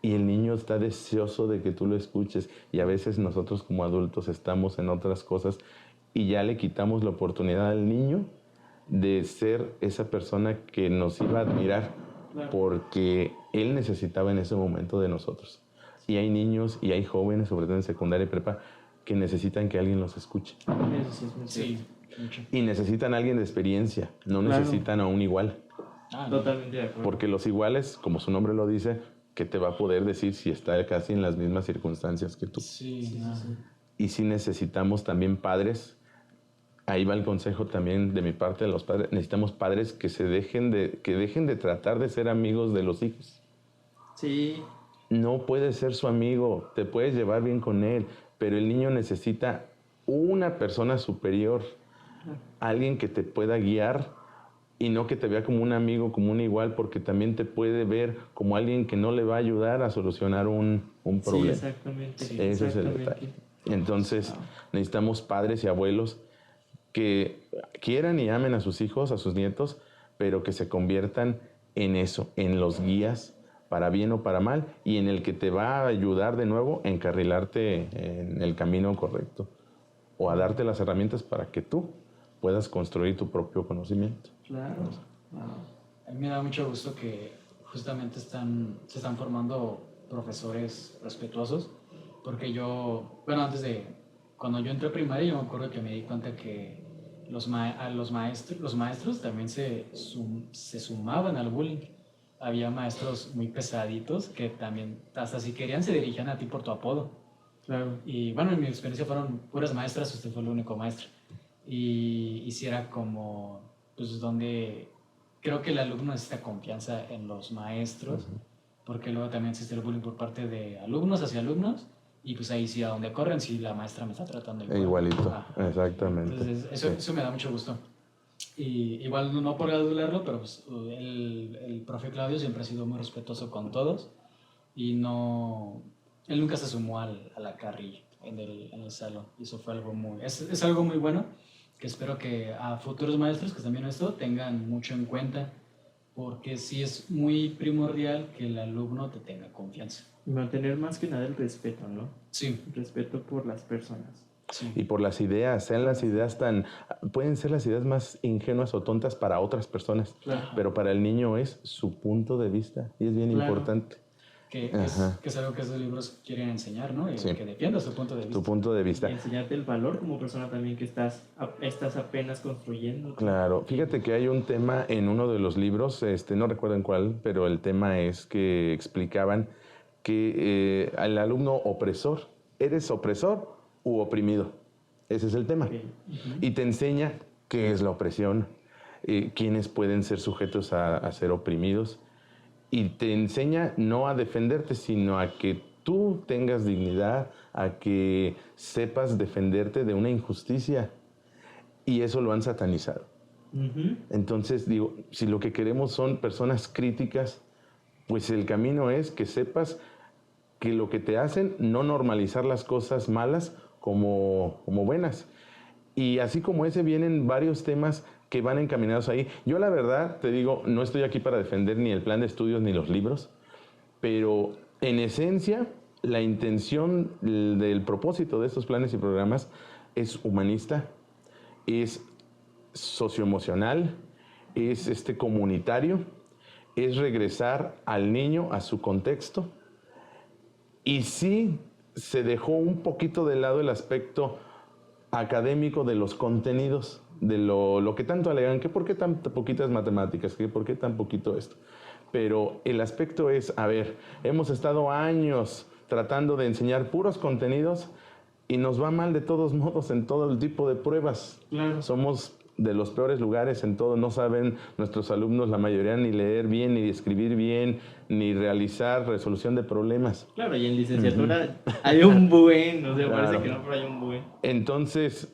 Y el niño está deseoso de que tú lo escuches. Y a veces nosotros como adultos estamos en otras cosas y ya le quitamos la oportunidad al niño de ser esa persona que nos iba a admirar, claro, porque él necesitaba en ese momento de nosotros. Y hay niños y hay jóvenes, sobre todo en secundaria y prepa, que necesitan que alguien los escuche. Sí, y necesitan a alguien de experiencia, no necesitan a un igual. Totalmente de acuerdo. Porque los iguales, como su nombre lo dice, que te va a poder decir si está casi en las mismas circunstancias que tú. Sí. Y sí necesitamos también padres. Ahí va el consejo también de mi parte de los padres. Necesitamos padres que dejen de tratar de ser amigos de los hijos. Sí. No puedes ser su amigo, te puedes llevar bien con él, pero el niño necesita una persona superior, alguien que te pueda guiar y no que te vea como un amigo, como un igual, porque también te puede ver como alguien que no le va a ayudar a solucionar un problema. Sí, exactamente. Ese es el detalle. Entonces, necesitamos padres y abuelos que quieran y amen a sus hijos, a sus nietos, pero que se conviertan en eso, en los guías, para bien o para mal, y en el que te va a ayudar de nuevo a encarrilarte en el camino correcto, o a darte las herramientas para que tú puedas construir tu propio conocimiento. Claro. A mí me da mucho gusto que justamente se están formando profesores respetuosos, porque cuando yo entré a primaria, yo me acuerdo que me di cuenta que los maestros también se sumaban al bullying. Había maestros muy pesaditos que también, hasta si querían, se dirigían a ti por tu apodo. Claro. Y bueno, en mi experiencia fueron puras maestras, usted fue el único maestro. Y sí era como, pues donde creo que el alumno necesita confianza en los maestros, porque luego también existe el bullying por parte de alumnos hacia alumnos, y pues ahí sí, a donde corren, sí la maestra me está tratando igual. Igualito, Ajá. exactamente. Entonces eso me da mucho gusto. Y igual no por adularlo, pero pues, el profe Claudio siempre ha sido muy respetuoso con todos, y él nunca se sumó a la carrilla en el salón, y eso fue algo es algo muy bueno, que espero que a futuros maestros que están viendo esto tengan mucho en cuenta, porque sí es muy primordial que el alumno te tenga confianza. Y mantener más que nada el respeto, ¿no? Sí. Respeto por las personas. Sí. Y por las ideas, pueden ser las ideas más ingenuas o tontas para otras personas, Claro. pero para el niño es su punto de vista y es bien importante. Que es algo que esos libros quieren enseñar, ¿no? Sí. Que defiendas tu punto de vista. Tu punto de vista. Y enseñarte el valor como persona también que estás apenas construyendo. Claro, fíjate que hay un tema en uno de los libros, no recuerdo en cuál, pero el tema es que explicaban que al alumno opresor, ¿eres opresor u oprimido? Ese es el tema. Okay. Y te enseña qué es la opresión, quiénes pueden ser sujetos a ser oprimidos. Y te enseña no a defenderte, sino a que tú tengas dignidad, a que sepas defenderte de una injusticia. Y eso lo han satanizado. Entonces, digo, si lo que queremos son personas críticas, pues el camino es que sepas que lo que te hacen, no normalizar las cosas malas como buenas. Y así como ese, vienen varios temas que van encaminados ahí. Yo la verdad, te digo, no estoy aquí para defender ni el plan de estudios ni los libros, pero en esencia, la intención del propósito de estos planes y programas es humanista, es socioemocional, es comunitario, es regresar al niño a su contexto. Y sí se dejó un poquito de lado el aspecto académico de los contenidos, de lo que tanto alegan, que por qué tan poquitas matemáticas, que por qué tan poquito esto. Pero el aspecto es, a ver, hemos estado años tratando de enseñar puros contenidos y nos va mal de todos modos en todo el tipo de pruebas. Claro. Somos de los peores lugares en todo. No saben nuestros alumnos, la mayoría, ni leer bien, ni escribir bien, ni realizar resolución de problemas. Claro, y en licenciatura hay un buen, o sea, Claro. parece que no, pero hay un buen. Entonces,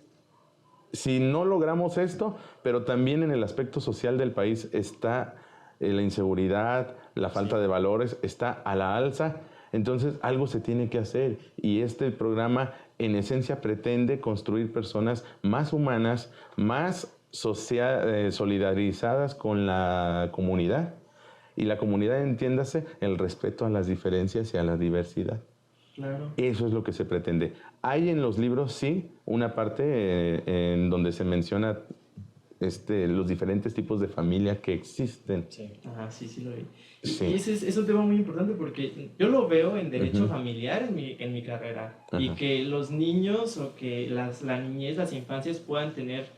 si no logramos esto, pero también en el aspecto social del país está la inseguridad, la falta de valores, está a la alza. Entonces, algo se tiene que hacer, y este programa en esencia pretende construir personas más humanas, más solidarizadas con la comunidad. Y la comunidad, entiéndase, el respeto a las diferencias y a la diversidad. Claro. Eso es lo que se pretende. Hay en los libros, sí, una parte en donde se menciona los diferentes tipos de familia que existen. Sí. Ajá, sí lo vi. Sí. Y ese es un tema muy importante porque yo lo veo en derecho Ujú. familiar en mi carrera. Y Ajá. que los niños o que la niñez, las infancias puedan tener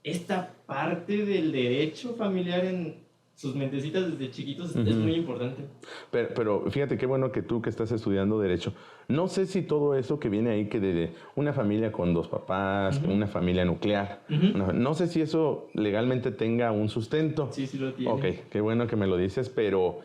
esta parte del derecho familiar en sus mentecitas desde chiquitos es muy importante. Pero fíjate qué bueno que tú que estás estudiando Derecho, no sé si todo eso que viene ahí, que de una familia con dos papás, una familia nuclear, no sé si eso legalmente tenga un sustento. Sí lo tiene. Ok, qué bueno que me lo dices, pero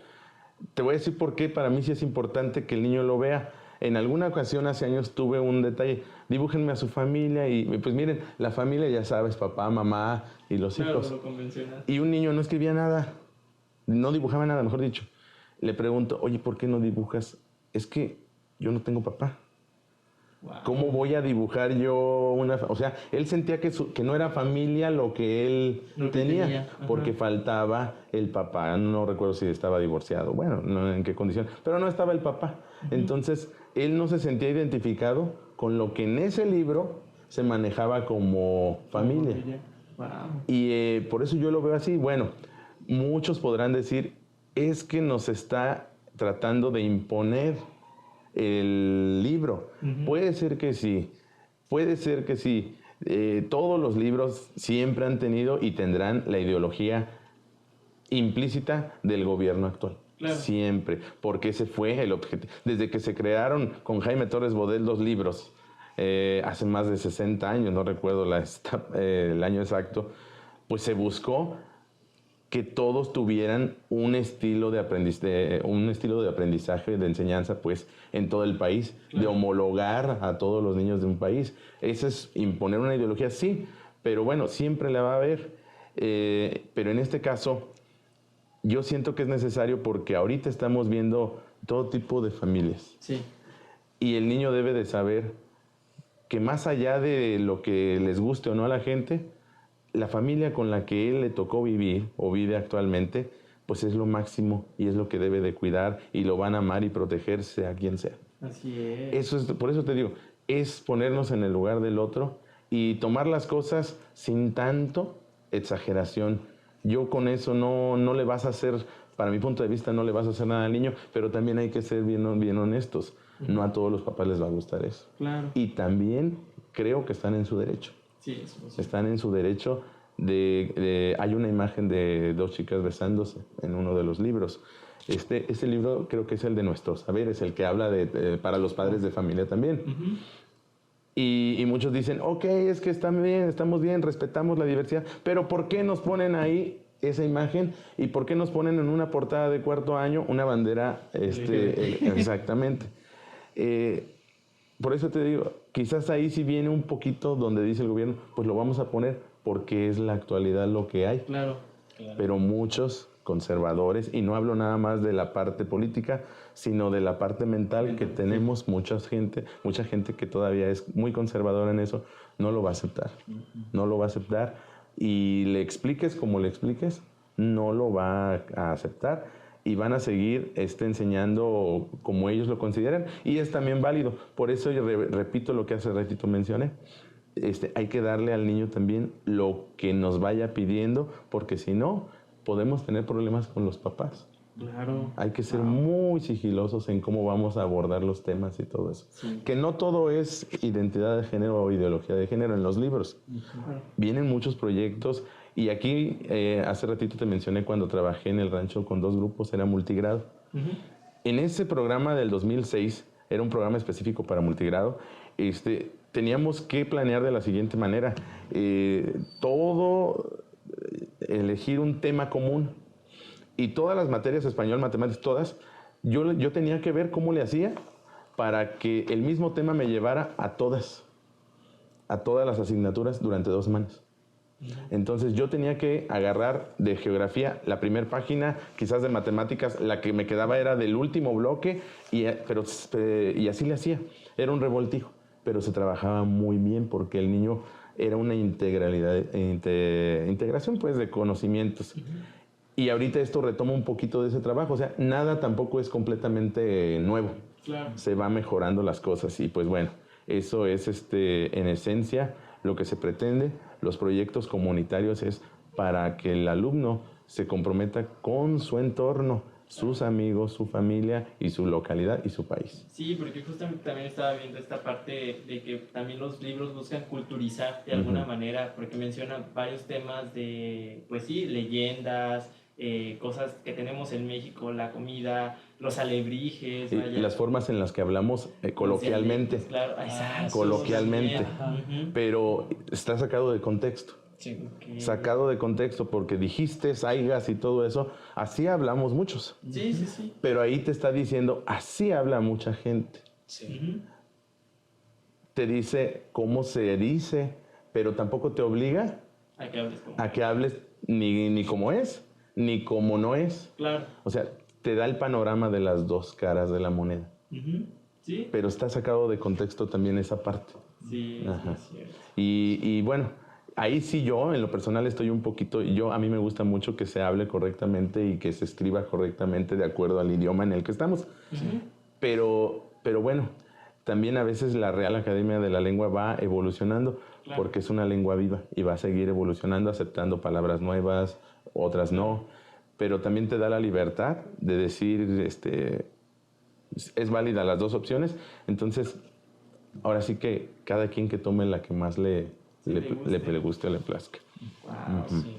te voy a decir por qué para mí sí es importante que el niño lo vea. En alguna ocasión hace años tuve un detalle, dibújenme a su familia y pues miren, la familia ya sabes, papá, mamá y los hijos. Lo convencional. Y un niño no escribía nada, no dibujaba nada, mejor dicho. Le pregunto, oye, ¿por qué no dibujas? Es que yo no tengo papá. Wow. ¿Cómo voy a dibujar yo una... O sea, él sentía que no era familia lo que él tenía, porque faltaba el papá. No recuerdo si estaba divorciado, bueno, no en qué condición, pero no estaba el papá. Entonces, él no se sentía identificado con lo que en ese libro se manejaba como familia. Wow. Y por eso yo lo veo así. Bueno, muchos podrán decir, es que nos está tratando de imponer el libro. Puede ser que sí, puede ser que sí. Todos los libros siempre han tenido y tendrán la ideología implícita del gobierno actual. Claro. Siempre, porque ese fue el objetivo. Desde que se crearon con Jaime Torres Bodet los libros, hace más de 60 años, no recuerdo el año exacto, pues se buscó que todos tuvieran un estilo de aprendizaje, de enseñanza, pues, en todo el país, de homologar a todos los niños de un país. Eso es imponer una ideología, sí, pero bueno, siempre la va a haber. Pero en este caso, yo siento que es necesario porque ahorita estamos viendo todo tipo de familias. Sí. Y el niño debe de saber que más allá de lo que les guste o no a la gente, la familia con la que él le tocó vivir o vive actualmente, pues es lo máximo y es lo que debe de cuidar y lo van a amar y protegerse a quien sea. Así es. Por eso te digo, es ponernos en el lugar del otro y tomar las cosas sin tanto exageración. Yo con eso no le vas a hacer, para mi punto de vista, no le vas a hacer nada al niño, pero también hay que ser bien honestos. No a todos los papás les va a gustar eso. Claro. Y también creo que están en su derecho. Sí, eso sí. Están en su derecho hay una imagen de dos chicas besándose en uno de los libros. Este libro creo que es el de Nuestros Saberes, el que habla para los padres de familia también. Y muchos dicen, ok, es que estamos bien, respetamos la diversidad, pero ¿por qué nos ponen ahí esa imagen? ¿Y por qué nos ponen en una portada de cuarto año una bandera? Exactamente. Por eso te digo, quizás ahí sí viene un poquito donde dice el gobierno, pues lo vamos a poner porque es la actualidad lo que hay. Claro. Pero muchos conservadores, y no hablo nada más de la parte política, sino de la parte mental que tenemos, mucha gente que todavía es muy conservadora en eso, no lo va a aceptar. No lo va a aceptar y le expliques como le expliques, no lo va a aceptar. Y van a seguir enseñando como ellos lo consideran. Y es también válido. Por eso yo repito lo que hace ratito mencioné. Hay que darle al niño también lo que nos vaya pidiendo, porque si no, podemos tener problemas con los papás. Claro. Hay que ser muy sigilosos en cómo vamos a abordar los temas y todo eso. Sí. Que no todo es identidad de género o ideología de género en los libros. Vienen muchos proyectos. Y aquí, hace ratito te mencioné cuando trabajé en el rancho con 2 grupos, era multigrado. En ese programa del 2006, era un programa específico para multigrado, teníamos que planear de la siguiente manera. Elegir un tema común. Y todas las materias, español, matemáticas, todas, yo tenía que ver cómo le hacía para que el mismo tema me llevara a todas las asignaturas durante 2 semanas. Entonces yo tenía que agarrar de geografía la primera página, quizás de matemáticas, la que me quedaba era del último bloque, y así le hacía. Era un revoltijo, pero se trabajaba muy bien porque el niño era una integración pues, de conocimientos. Y ahorita esto retoma un poquito de ese trabajo, o sea, nada tampoco es completamente nuevo. Claro. Se va mejorando las cosas y pues bueno, eso es en esencia lo que se pretende. Los proyectos comunitarios es para que el alumno se comprometa con su entorno, sus amigos, su familia y su localidad y su país. Sí, porque justamente también estaba viendo esta parte de que también los libros buscan culturizar de alguna manera, porque mencionan varios temas de, pues sí, leyendas, cosas que tenemos en México, la comida, los alebrijes, las formas en las que hablamos coloquialmente. Claro, coloquialmente. Pero está sacado de contexto. Sí. Okay. Sacado de contexto porque dijiste, saigas y todo eso. Así hablamos muchos. Sí. Pero ahí te está diciendo, así habla mucha gente. Sí. Te dice cómo se dice, pero tampoco te obliga a que hables ni como es, ni como no es. Claro. O sea, te da el panorama de las 2 caras de la moneda. Sí. Pero está sacado de contexto también esa parte. Sí, Ajá. es cierto. Y bueno, ahí sí yo, en lo personal, estoy un poquito... A mí me gusta mucho que se hable correctamente y que se escriba correctamente de acuerdo al idioma en el que estamos. Pero bueno, también a veces la Real Academia de la Lengua va evolucionando porque es una lengua viva y va a seguir evolucionando, aceptando palabras nuevas, otras no. pero también te da la libertad de decir, es válida las dos opciones. Entonces, ahora sí que cada quien que tome la que más le guste o le plazca. Wow, Sí.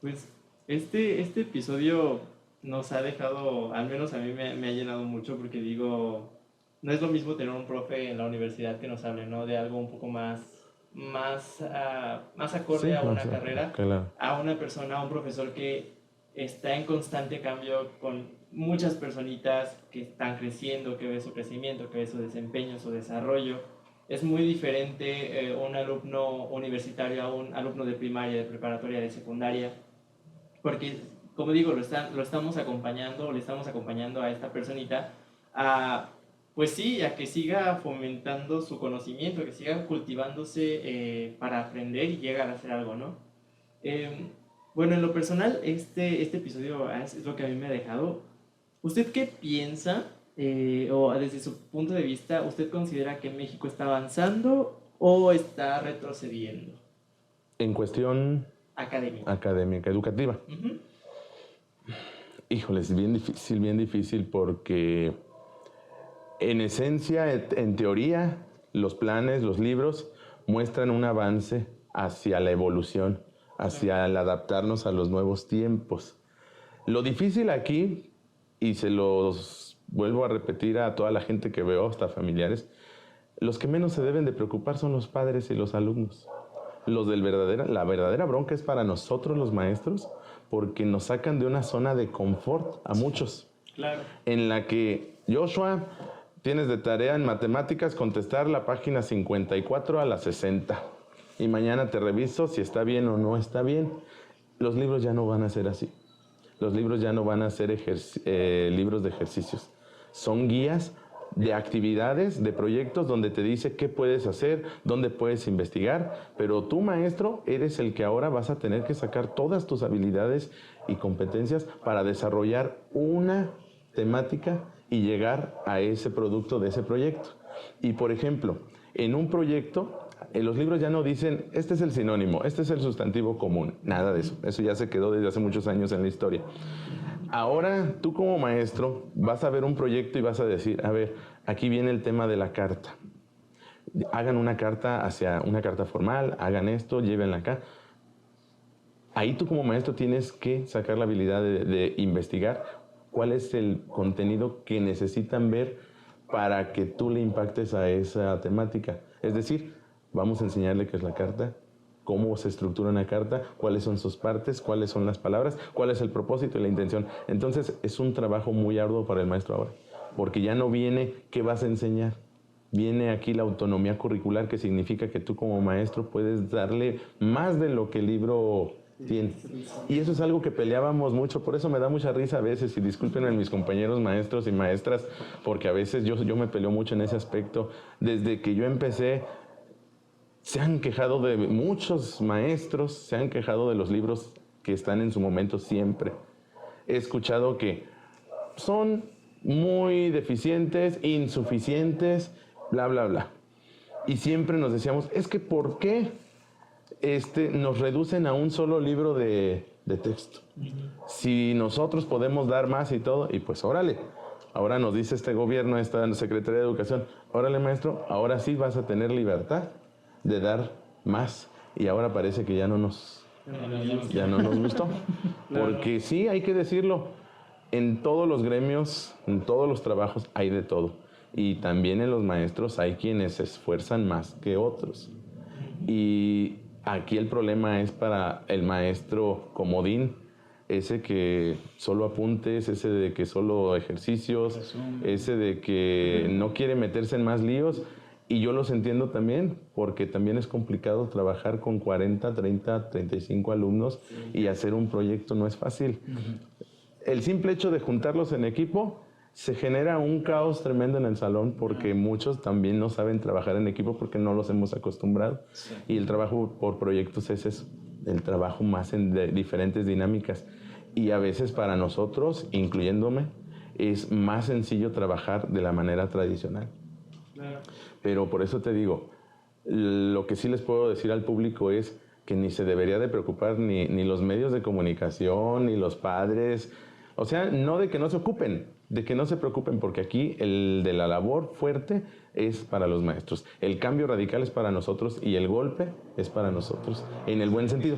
Pues este episodio nos ha dejado, al menos a mí me ha llenado mucho porque digo, no es lo mismo tener un profe en la universidad que nos hable, ¿no? De algo un poco más acorde Sí, a una o sea, carrera, claro. a una persona, a un profesor que está en constante cambio con muchas personitas que están creciendo, que ve su crecimiento, que ve su desempeño, su desarrollo. Es muy diferente un alumno universitario a un alumno de primaria, de preparatoria, de secundaria, porque, como digo, lo estamos acompañando, o le estamos acompañando a esta personita a, pues sí, a que siga fomentando su conocimiento, que siga cultivándose para aprender y llegar a hacer algo, ¿no? Bueno, en lo personal, este episodio es lo que a mí me ha dejado. ¿Usted qué piensa, o desde su punto de vista, usted considera que México está avanzando o está retrocediendo? En cuestión Académica. educativa. Ujú. Híjole, es bien difícil porque en esencia, en teoría, los planes, los libros muestran un avance hacia la evolución, hacia el adaptarnos a los nuevos tiempos. Lo difícil aquí, y se los vuelvo a repetir a toda la gente que veo, hasta familiares, los que menos se deben de preocupar son los padres y los alumnos. La verdadera bronca es para nosotros los maestros, porque nos sacan de una zona de confort a muchos. Claro. En la que, Joshua, tienes de tarea en matemáticas contestar la página 54 a la 60. Y mañana te reviso si está bien o no está bien. Los libros ya no van a ser así. Los libros ya no van a ser libros de ejercicios. Son guías de actividades, de proyectos donde te dice qué puedes hacer, dónde puedes investigar, pero tú, maestro, eres el que ahora vas a tener que sacar todas tus habilidades y competencias para desarrollar una temática y llegar a ese producto de ese proyecto. Y, por ejemplo, en un proyecto, los libros ya no dicen, este es el sinónimo, este es el sustantivo común, nada de eso. Eso ya se quedó desde hace muchos años en la historia. Ahora, tú como maestro vas a ver un proyecto y vas a decir, a ver, aquí viene el tema de la carta. Hagan una carta formal, hagan esto, llévenla acá. Ahí tú como maestro tienes que sacar la habilidad de investigar cuál es el contenido que necesitan ver para que tú le impactes a esa temática. Es decir, vamos a enseñarle qué es la carta, cómo se estructura una carta, cuáles son sus partes, cuáles son las palabras, cuál es el propósito y la intención. Entonces es un trabajo muy arduo para el maestro ahora, porque ya no viene qué vas a enseñar. Viene aquí la autonomía curricular, que significa que tú como maestro puedes darle más de lo que el libro tiene. Y eso es algo que peleábamos mucho, por eso me da mucha risa a veces, y discúlpenme mis compañeros maestros y maestras, porque a veces yo me peleo mucho en ese aspecto. Desde que yo empecé, se han quejado de muchos maestros, se han quejado de los libros que están en su momento siempre. He escuchado que son muy deficientes, insuficientes, bla, bla, bla. Y siempre nos decíamos, es que ¿por qué nos reducen a un solo libro de texto? Si nosotros podemos dar más y todo, y pues órale. Ahora nos dice este gobierno, esta Secretaría de Educación, órale maestro, ahora sí vas a tener libertad de dar más, y ahora parece que ya no nos gustó. Porque sí, hay que decirlo, en todos los gremios, en todos los trabajos hay de todo, y también en los maestros hay quienes se esfuerzan más que otros, y aquí el problema es para el maestro comodín, ese que solo apuntes, ese de que solo ejercicios, ese de que no quiere meterse en más líos. Y yo los entiendo también, porque también es complicado trabajar con 40, 30, 35 alumnos, y hacer un proyecto no es fácil. El simple hecho de juntarlos en equipo, se genera un caos tremendo en el salón, porque muchos también no saben trabajar en equipo porque no los hemos acostumbrado. Sí. Y el trabajo por proyectos es eso, el trabajo más en diferentes dinámicas. Y a veces para nosotros, incluyéndome, es más sencillo trabajar de la manera tradicional. Claro. Pero por eso te digo, lo que sí les puedo decir al público es que ni se debería de preocupar ni los medios de comunicación, ni los padres. O sea, no de que no se ocupen, de que no se preocupen, porque aquí el de la labor fuerte es para los maestros. El cambio radical es para nosotros y el golpe es para nosotros, en el buen sentido.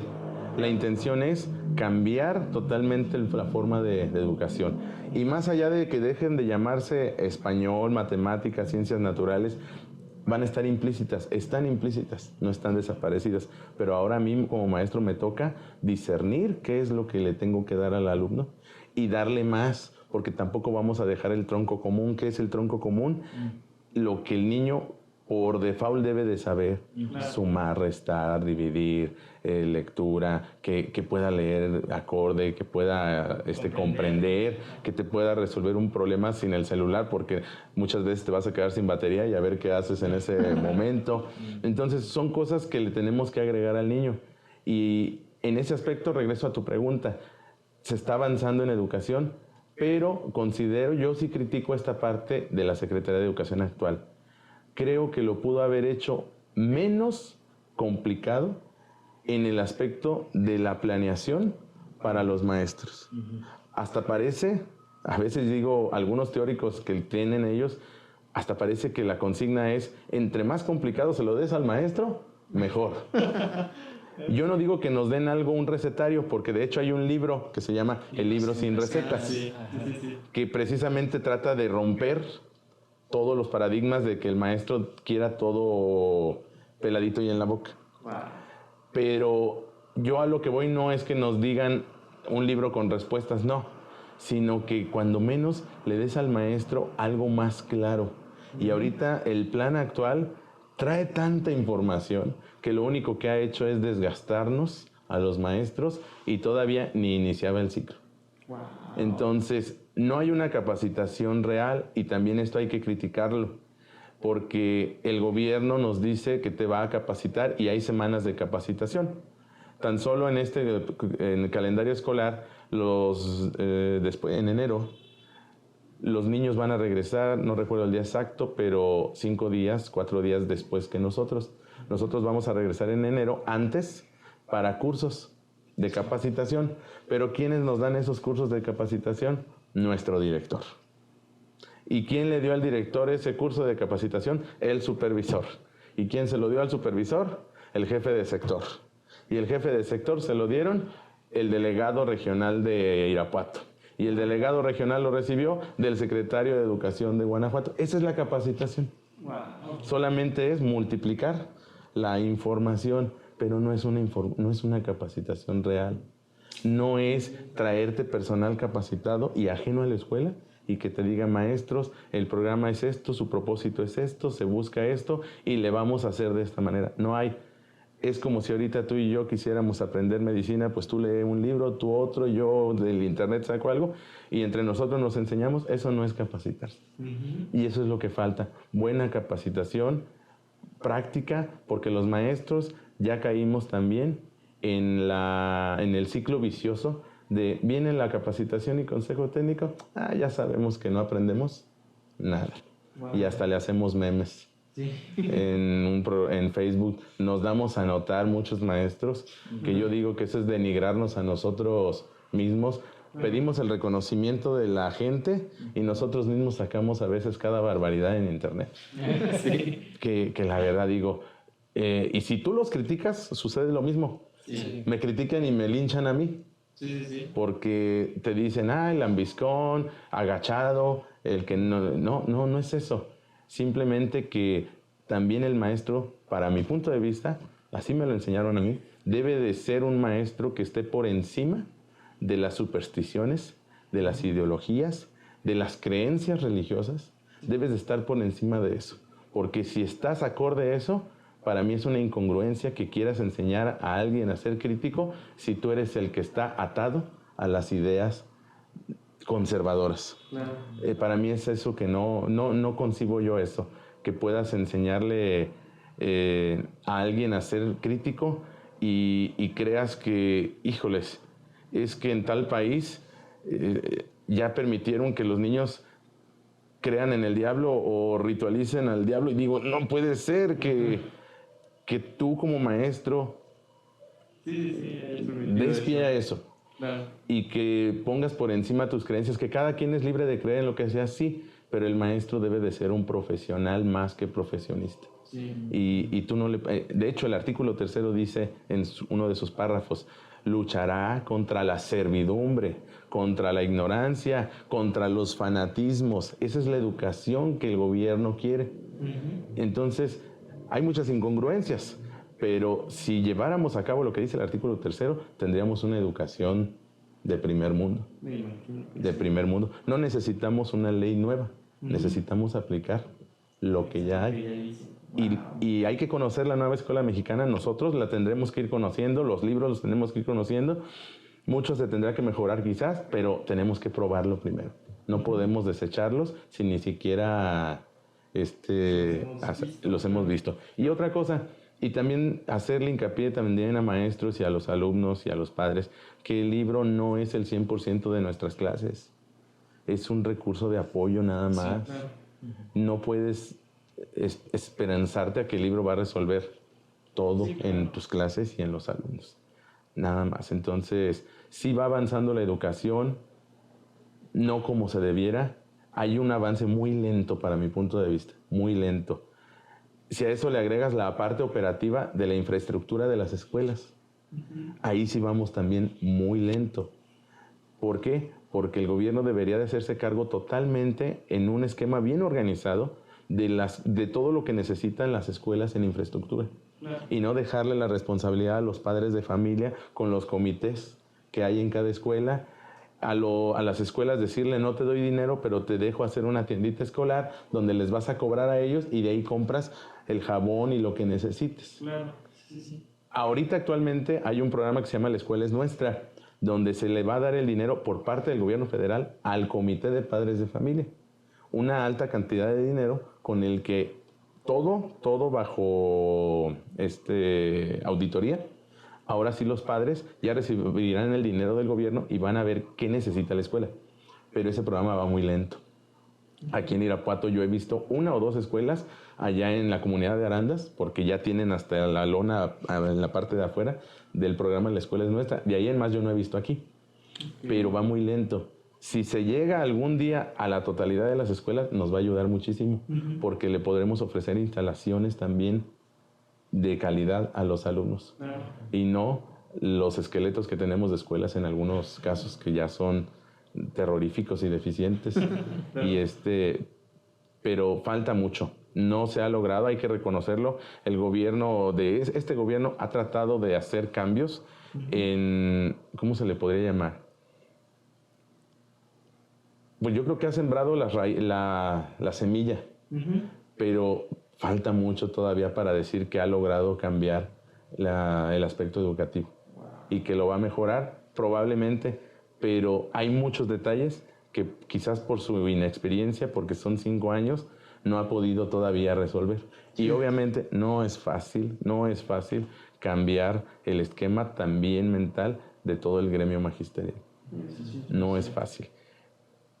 La intención es cambiar totalmente la forma de educación. Y más allá de que dejen de llamarse español, matemáticas, ciencias naturales, van a estar implícitas, están implícitas, no están desaparecidas. Pero ahora a mí como maestro me toca discernir qué es lo que le tengo que dar al alumno y darle más, porque tampoco vamos a dejar el tronco común. ¿Qué es el tronco común? Lo que el niño por default debe de saber: sumar, restar, dividir, lectura, que pueda leer acorde, que pueda comprender, que te pueda resolver un problema sin el celular, porque muchas veces te vas a quedar sin batería y a ver qué haces en ese momento. Entonces son cosas que le tenemos que agregar al niño. Y en ese aspecto regreso a tu pregunta. Se está avanzando en educación, pero considero, yo sí critico esta parte de la Secretaría de Educación actual. Creo que lo pudo haber hecho menos complicado en el aspecto de la planeación para los maestros. Hasta parece, a veces digo, algunos teóricos que tienen ellos, hasta parece que la consigna es: entre más complicado se lo des al maestro, mejor. Yo no digo que nos den algo, un recetario, porque de hecho hay un libro que se llama El libro sin recetas, que precisamente trata de romper todos los paradigmas de que el maestro quiera todo peladito y en la boca. Pero yo a lo que voy no es que nos digan un libro con respuestas, no, sino que cuando menos le des al maestro algo más claro. Y ahorita el plan actual trae tanta información que lo único que ha hecho es desgastarnos a los maestros y todavía ni iniciaba el ciclo. Entonces, no hay una capacitación real, y también esto hay que criticarlo, porque el gobierno nos dice que te va a capacitar y hay semanas de capacitación. Tan solo en el calendario escolar, después, en enero, los niños van a regresar, no recuerdo el día exacto, pero 5 días, 4 días después que nosotros. Nosotros vamos a regresar en enero antes para cursos de capacitación. Pero ¿quiénes nos dan esos cursos de capacitación? Nuestro director. ¿Y quién le dio al director ese curso de capacitación? El supervisor. ¿Y quién se lo dio al supervisor? El jefe de sector. Y el jefe de sector se lo dieron el delegado regional de Irapuato. Y el delegado regional lo recibió del secretario de Educación de Guanajuato. Esa es la capacitación. Solamente es multiplicar la información, pero no es una capacitación real. No es traerte personal capacitado y ajeno a la escuela y que te diga: maestros, el programa es esto, su propósito es esto, se busca esto y le vamos a hacer de esta manera. No hay. Es como si ahorita tú y yo quisiéramos aprender medicina, pues tú lees un libro, tú otro, yo del internet saco algo y entre nosotros nos enseñamos. Eso no es capacitarse. Y eso es lo que falta. Buena capacitación, práctica, porque los maestros ya caímos también en el ciclo vicioso de viene la capacitación y consejo técnico, ya sabemos que no aprendemos nada. Y hasta le hacemos memes. En Facebook nos damos a notar muchos maestros que yo digo que eso es denigrarnos a nosotros mismos. Pedimos el reconocimiento de la gente y nosotros mismos sacamos a veces cada barbaridad en internet. Que la verdad digo, y si tú los criticas, sucede lo mismo. Me critican y me linchan a mí. Porque te dicen, el lambiscón, agachado, el que no es eso. Simplemente que también el maestro, para mi punto de vista, así me lo enseñaron a mí, debe de ser un maestro que esté por encima de las supersticiones, de las ideologías, de las creencias religiosas. Debes de estar por encima de eso. Porque si estás acorde a eso, para mí es una incongruencia que quieras enseñar a alguien a ser crítico si tú eres el que está atado a las ideas conservadoras. Para mí es eso que no concibo yo eso, que puedas enseñarle a alguien a ser crítico y creas que, híjoles, es que en tal país ya permitieron que los niños crean en el diablo o ritualicen al diablo, y digo, no puede ser que tú como maestro Sí, eso me Des pie a eso. Claro. Y que pongas por encima tus creencias, que cada quien es libre de creer en lo que sea, sí, pero el maestro debe de ser un profesional más que profesionista. Sí. Y tú no le... De hecho, el artículo 3 dice en uno de sus párrafos, luchará contra la servidumbre, contra la ignorancia, contra los fanatismos. Esa es la educación que el gobierno quiere. Entonces, hay muchas incongruencias, pero si lleváramos a cabo lo que dice el artículo 3, tendríamos una educación de primer mundo. Me imagino que De primer mundo. No necesitamos una ley nueva, necesitamos aplicar lo que ya hay. ya dice. Y hay que conocer la nueva escuela mexicana, nosotros la tendremos que ir conociendo, los libros los tenemos que ir conociendo, mucho se tendrá que mejorar quizás, pero tenemos que probarlo primero. No podemos desecharlos si ni siquiera los hemos visto. Y otra cosa, y también hacerle hincapié también a maestros y a los alumnos y a los padres, que el libro no es el 100% de nuestras clases, es un recurso de apoyo nada más. Sí, claro. No puedes esperanzarte a que el libro va a resolver todo en tus clases y en los alumnos. Nada más. Entonces, sí va avanzando la educación, no como se debiera. Hay un avance muy lento para mi punto de vista, muy lento. Si a eso le agregas la parte operativa de la infraestructura de las escuelas, ahí sí vamos también muy lento. ¿Por qué? Porque el gobierno debería de hacerse cargo totalmente en un esquema bien organizado de todo lo que necesitan las escuelas en infraestructura. Claro. Y no dejarle la responsabilidad a los padres de familia con los comités que hay en cada escuela. A las escuelas decirle, no te doy dinero, pero te dejo hacer una tiendita escolar donde les vas a cobrar a ellos y de ahí compras el jabón y lo que necesites. Claro. Sí. Ahorita actualmente hay un programa que se llama La Escuela es Nuestra, donde se le va a dar el dinero por parte del gobierno federal al comité de padres de familia. Una alta cantidad de dinero con el que todo bajo auditoría. Ahora sí los padres ya recibirán el dinero del gobierno y van a ver qué necesita la escuela. Pero ese programa va muy lento. Aquí en Irapuato yo he visto 1 o 2 escuelas allá en la comunidad de Arandas, porque ya tienen hasta la lona en la parte de afuera del programa La Escuela es Nuestra. De ahí en más yo no he visto aquí. Pero va muy lento. Si se llega algún día a la totalidad de las escuelas, nos va a ayudar muchísimo, porque le podremos ofrecer instalaciones también de calidad a los alumnos. Claro. Y no los esqueletos que tenemos de escuelas en algunos casos que ya son terroríficos y deficientes. Pero falta mucho. No se ha logrado, hay que reconocerlo. El gobierno este gobierno ha tratado de hacer cambios en, ¿cómo se le podría llamar? Pues yo creo que ha sembrado la semilla, pero falta mucho todavía para decir que ha logrado cambiar el aspecto educativo y que lo va a mejorar probablemente, pero hay muchos detalles que quizás por su inexperiencia, porque son 5 años, no ha podido todavía resolver. Y obviamente no es fácil cambiar el esquema también mental de todo el gremio magisterial. No es fácil.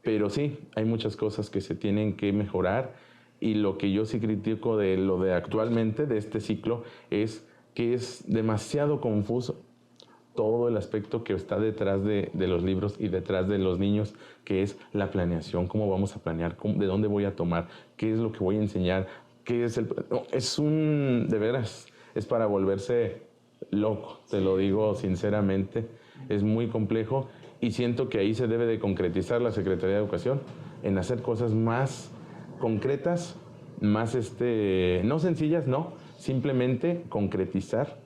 Pero sí, hay muchas cosas que se tienen que mejorar y lo que yo sí critico de lo de actualmente, de este ciclo, es que es demasiado confuso todo el aspecto que está detrás de los libros y detrás de los niños, que es la planeación, cómo vamos a planear, de dónde voy a tomar, qué es lo que voy a enseñar, qué es de veras, es para volverse loco, te lo digo sinceramente, es muy complejo. Y siento que ahí se debe de concretizar la Secretaría de Educación en hacer cosas más concretas, más no sencillas, no, simplemente concretizar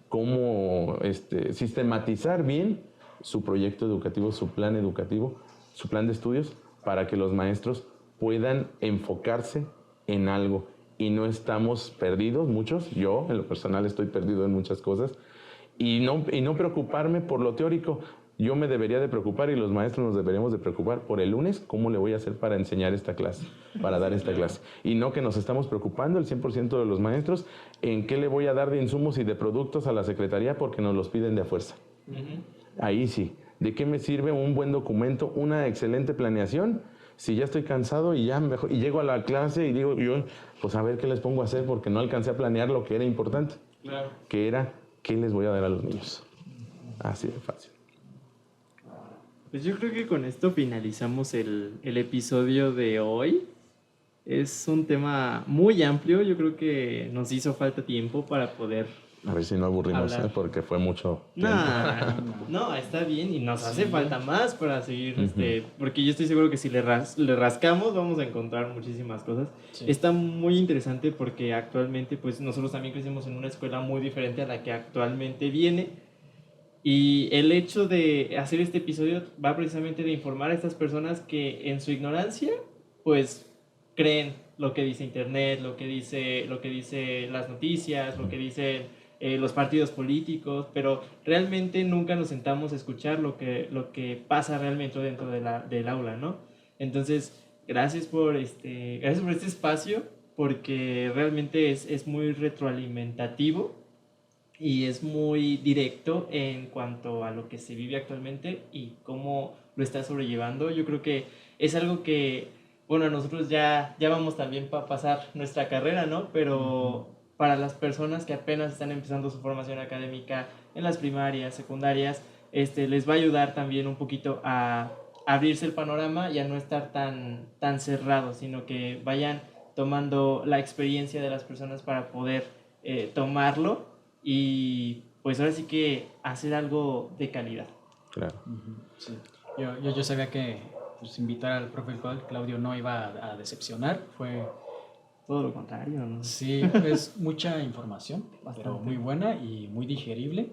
cómo sistematizar bien su proyecto educativo, su plan educativo, su plan de estudios, para que los maestros puedan enfocarse en algo. Y no estamos perdidos, muchos, yo en lo personal estoy perdido en muchas cosas, y no preocuparme por lo teórico. Yo me debería de preocupar y los maestros nos deberíamos de preocupar por el lunes, cómo le voy a hacer para enseñar esta clase, para dar esta clase. Y no que nos estamos preocupando el 100% de los maestros en qué le voy a dar de insumos y de productos a la Secretaría porque nos los piden de a fuerza. Ahí sí. ¿De qué me sirve un buen documento, una excelente planeación? Si ya estoy cansado y llego a la clase y digo yo, pues a ver qué les pongo a hacer porque no alcancé a planear lo que era importante. Claro. Que era, ¿qué les voy a dar a los niños? Así de fácil. Pues yo creo que con esto finalizamos el episodio de hoy. Es un tema muy amplio, yo creo que nos hizo falta tiempo para poder... A ver si no aburrimos, Hablar. porque fue mucho tiempo. No, está bien y nos hace falta más para seguir, porque yo estoy seguro que si le rascamos vamos a encontrar muchísimas cosas. Sí. Está muy interesante porque actualmente pues nosotros también crecimos en una escuela muy diferente a la que actualmente viene y el hecho de hacer este episodio va precisamente de informar a estas personas que en su ignorancia pues creen lo que dice internet, lo que dice las noticias, lo que dicen los partidos políticos, pero realmente nunca nos sentamos a escuchar lo que pasa realmente dentro del aula, ¿no? Entonces, gracias por este espacio, porque realmente es muy retroalimentativo y es muy directo en cuanto a lo que se vive actualmente y cómo lo está sobrellevando. Yo creo que es algo que, bueno, nosotros ya vamos también para pasar nuestra carrera, ¿no? Pero para las personas que apenas están empezando su formación académica en las primarias, secundarias, les va a ayudar también un poquito a abrirse el panorama y a no estar tan cerrados, sino que vayan tomando la experiencia de las personas para poder tomarlo y pues ahora sí que hacer algo de calidad. Claro. Sí. Yo sabía que pues, invitar al profe Claudio no iba a decepcionar. Fue, Todo lo contrario, ¿no? sí, es mucha información, pero Bastante. muy buena y muy digerible,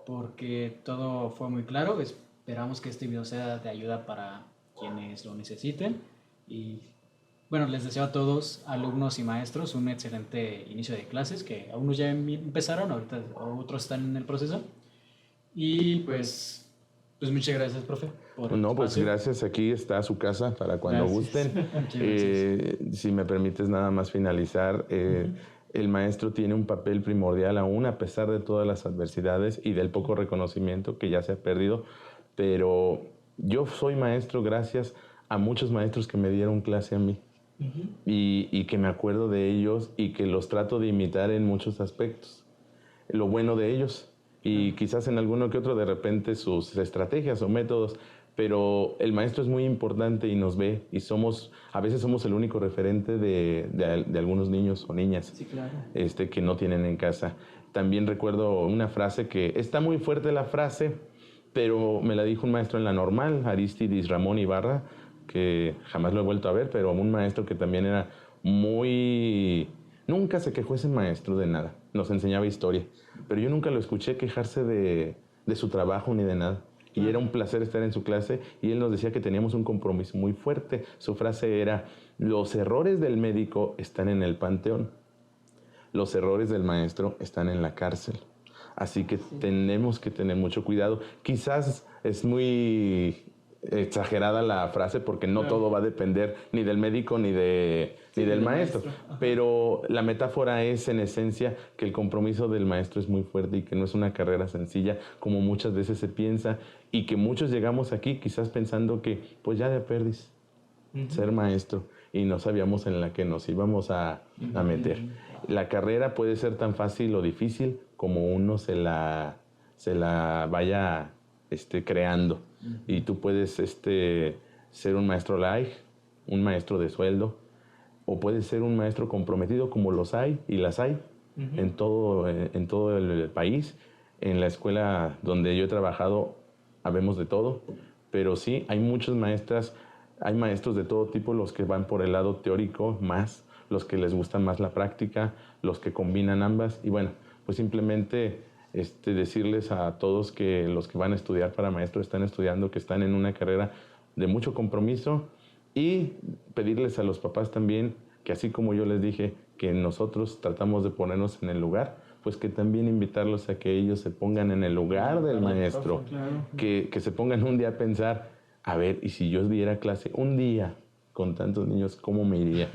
porque todo fue muy claro. Esperamos que este video sea de ayuda para quienes lo necesiten. Y bueno, les deseo a todos, alumnos y maestros, un excelente inicio de clases, que algunos ya empezaron, ahorita otros están en el proceso. Y pues muchas gracias, profe. Por el No, pues espacio. gracias. Aquí está su casa para cuando Gracias. gusten. Muchas gracias. Si me permites nada más finalizar, el maestro tiene un papel primordial aún a pesar de todas las adversidades y del poco reconocimiento que ya se ha perdido. Pero yo soy maestro gracias a muchos maestros que me dieron clase a mí. Y que me acuerdo de ellos y que los trato de imitar en muchos aspectos. Lo bueno de ellos y quizás en alguno que otro de repente sus estrategias o métodos, pero el maestro es muy importante y nos ve y a veces somos el único referente de algunos niños o niñas Sí, claro. que no tienen en casa. También recuerdo una frase que está muy fuerte la frase, pero me la dijo un maestro en la normal, Aristidis Ramón Ibarra, que jamás lo he vuelto a ver, pero un maestro que también era muy... Nunca se quejó ese maestro de nada, nos enseñaba historia, pero yo nunca lo escuché quejarse de su trabajo ni de nada. Y era un placer estar en su clase y él nos decía que teníamos un compromiso muy fuerte. Su frase era, los errores del médico están en el panteón, los errores del maestro están en la cárcel. Así que tenemos que tener mucho cuidado. Quizás es muy exagerada la frase porque no todo va a depender ni del médico ni del maestro. Pero la metáfora es en esencia que el compromiso del maestro es muy fuerte y que no es una carrera sencilla como muchas veces se piensa y que muchos llegamos aquí quizás pensando que pues ya de perdis ser maestro y no sabíamos en la que nos íbamos a meter. La carrera puede ser tan fácil o difícil como uno se la vaya creando. Y tú puedes ser un maestro light, un maestro de sueldo, o puedes ser un maestro comprometido como los hay y las hay en todo el país. En la escuela donde yo he trabajado habemos de todo, pero sí hay muchas maestras, hay maestros de todo tipo, los que van por el lado teórico más, los que les gusta más la práctica, los que combinan ambas. Y bueno, pues simplemente decirles a todos que los que van a estudiar para maestro están estudiando, que están en una carrera de mucho compromiso y pedirles a los papás también que así como yo les dije que nosotros tratamos de ponernos en el lugar, pues que también invitarlos a que ellos se pongan en el lugar del maestro, que se pongan un día a pensar, a ver, y si yo diera clase un día con tantos niños, ¿cómo me iría?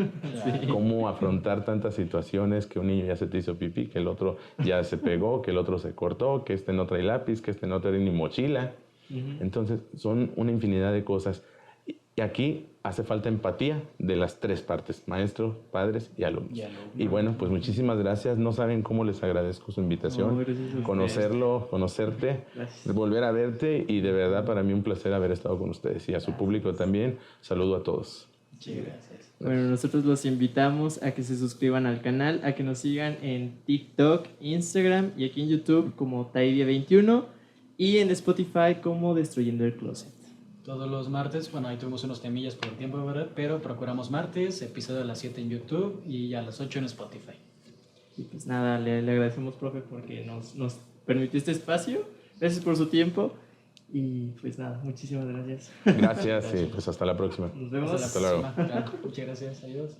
¿Cómo afrontar tantas situaciones que un niño ya se te hizo pipí, que el otro ya se pegó, que el otro se cortó, que no trae lápiz, que no trae ni mochila? Entonces, son una infinidad de cosas. Y aquí hace falta empatía de las tres partes, maestros, padres y alumnos. Y bueno, pues muchísimas gracias. No saben cómo les agradezco su invitación. No, gracias a ustedes. Conocerlo, conocerte, Gracias. volver a verte y de verdad para mí un placer haber estado con ustedes. Y a su público también, saludo a todos. Muchas gracias. Bueno, nosotros los invitamos a que se suscriban al canal, a que nos sigan en TikTok, Instagram y aquí en YouTube como Taidia21 y en Spotify como Destruyendo el Closet. Todos los martes, bueno, ahí tuvimos unos temillas por el tiempo, ¿verdad? Pero procuramos martes, episodio a las 7 en YouTube y a las 8 en Spotify. Y pues nada, le agradecemos, profe, porque nos permitió este espacio. Gracias por su tiempo. Y pues nada, muchísimas gracias. Gracias y pues hasta la próxima. Nos vemos. Hasta la Hasta luego. próxima. Claro, muchas gracias. Adiós.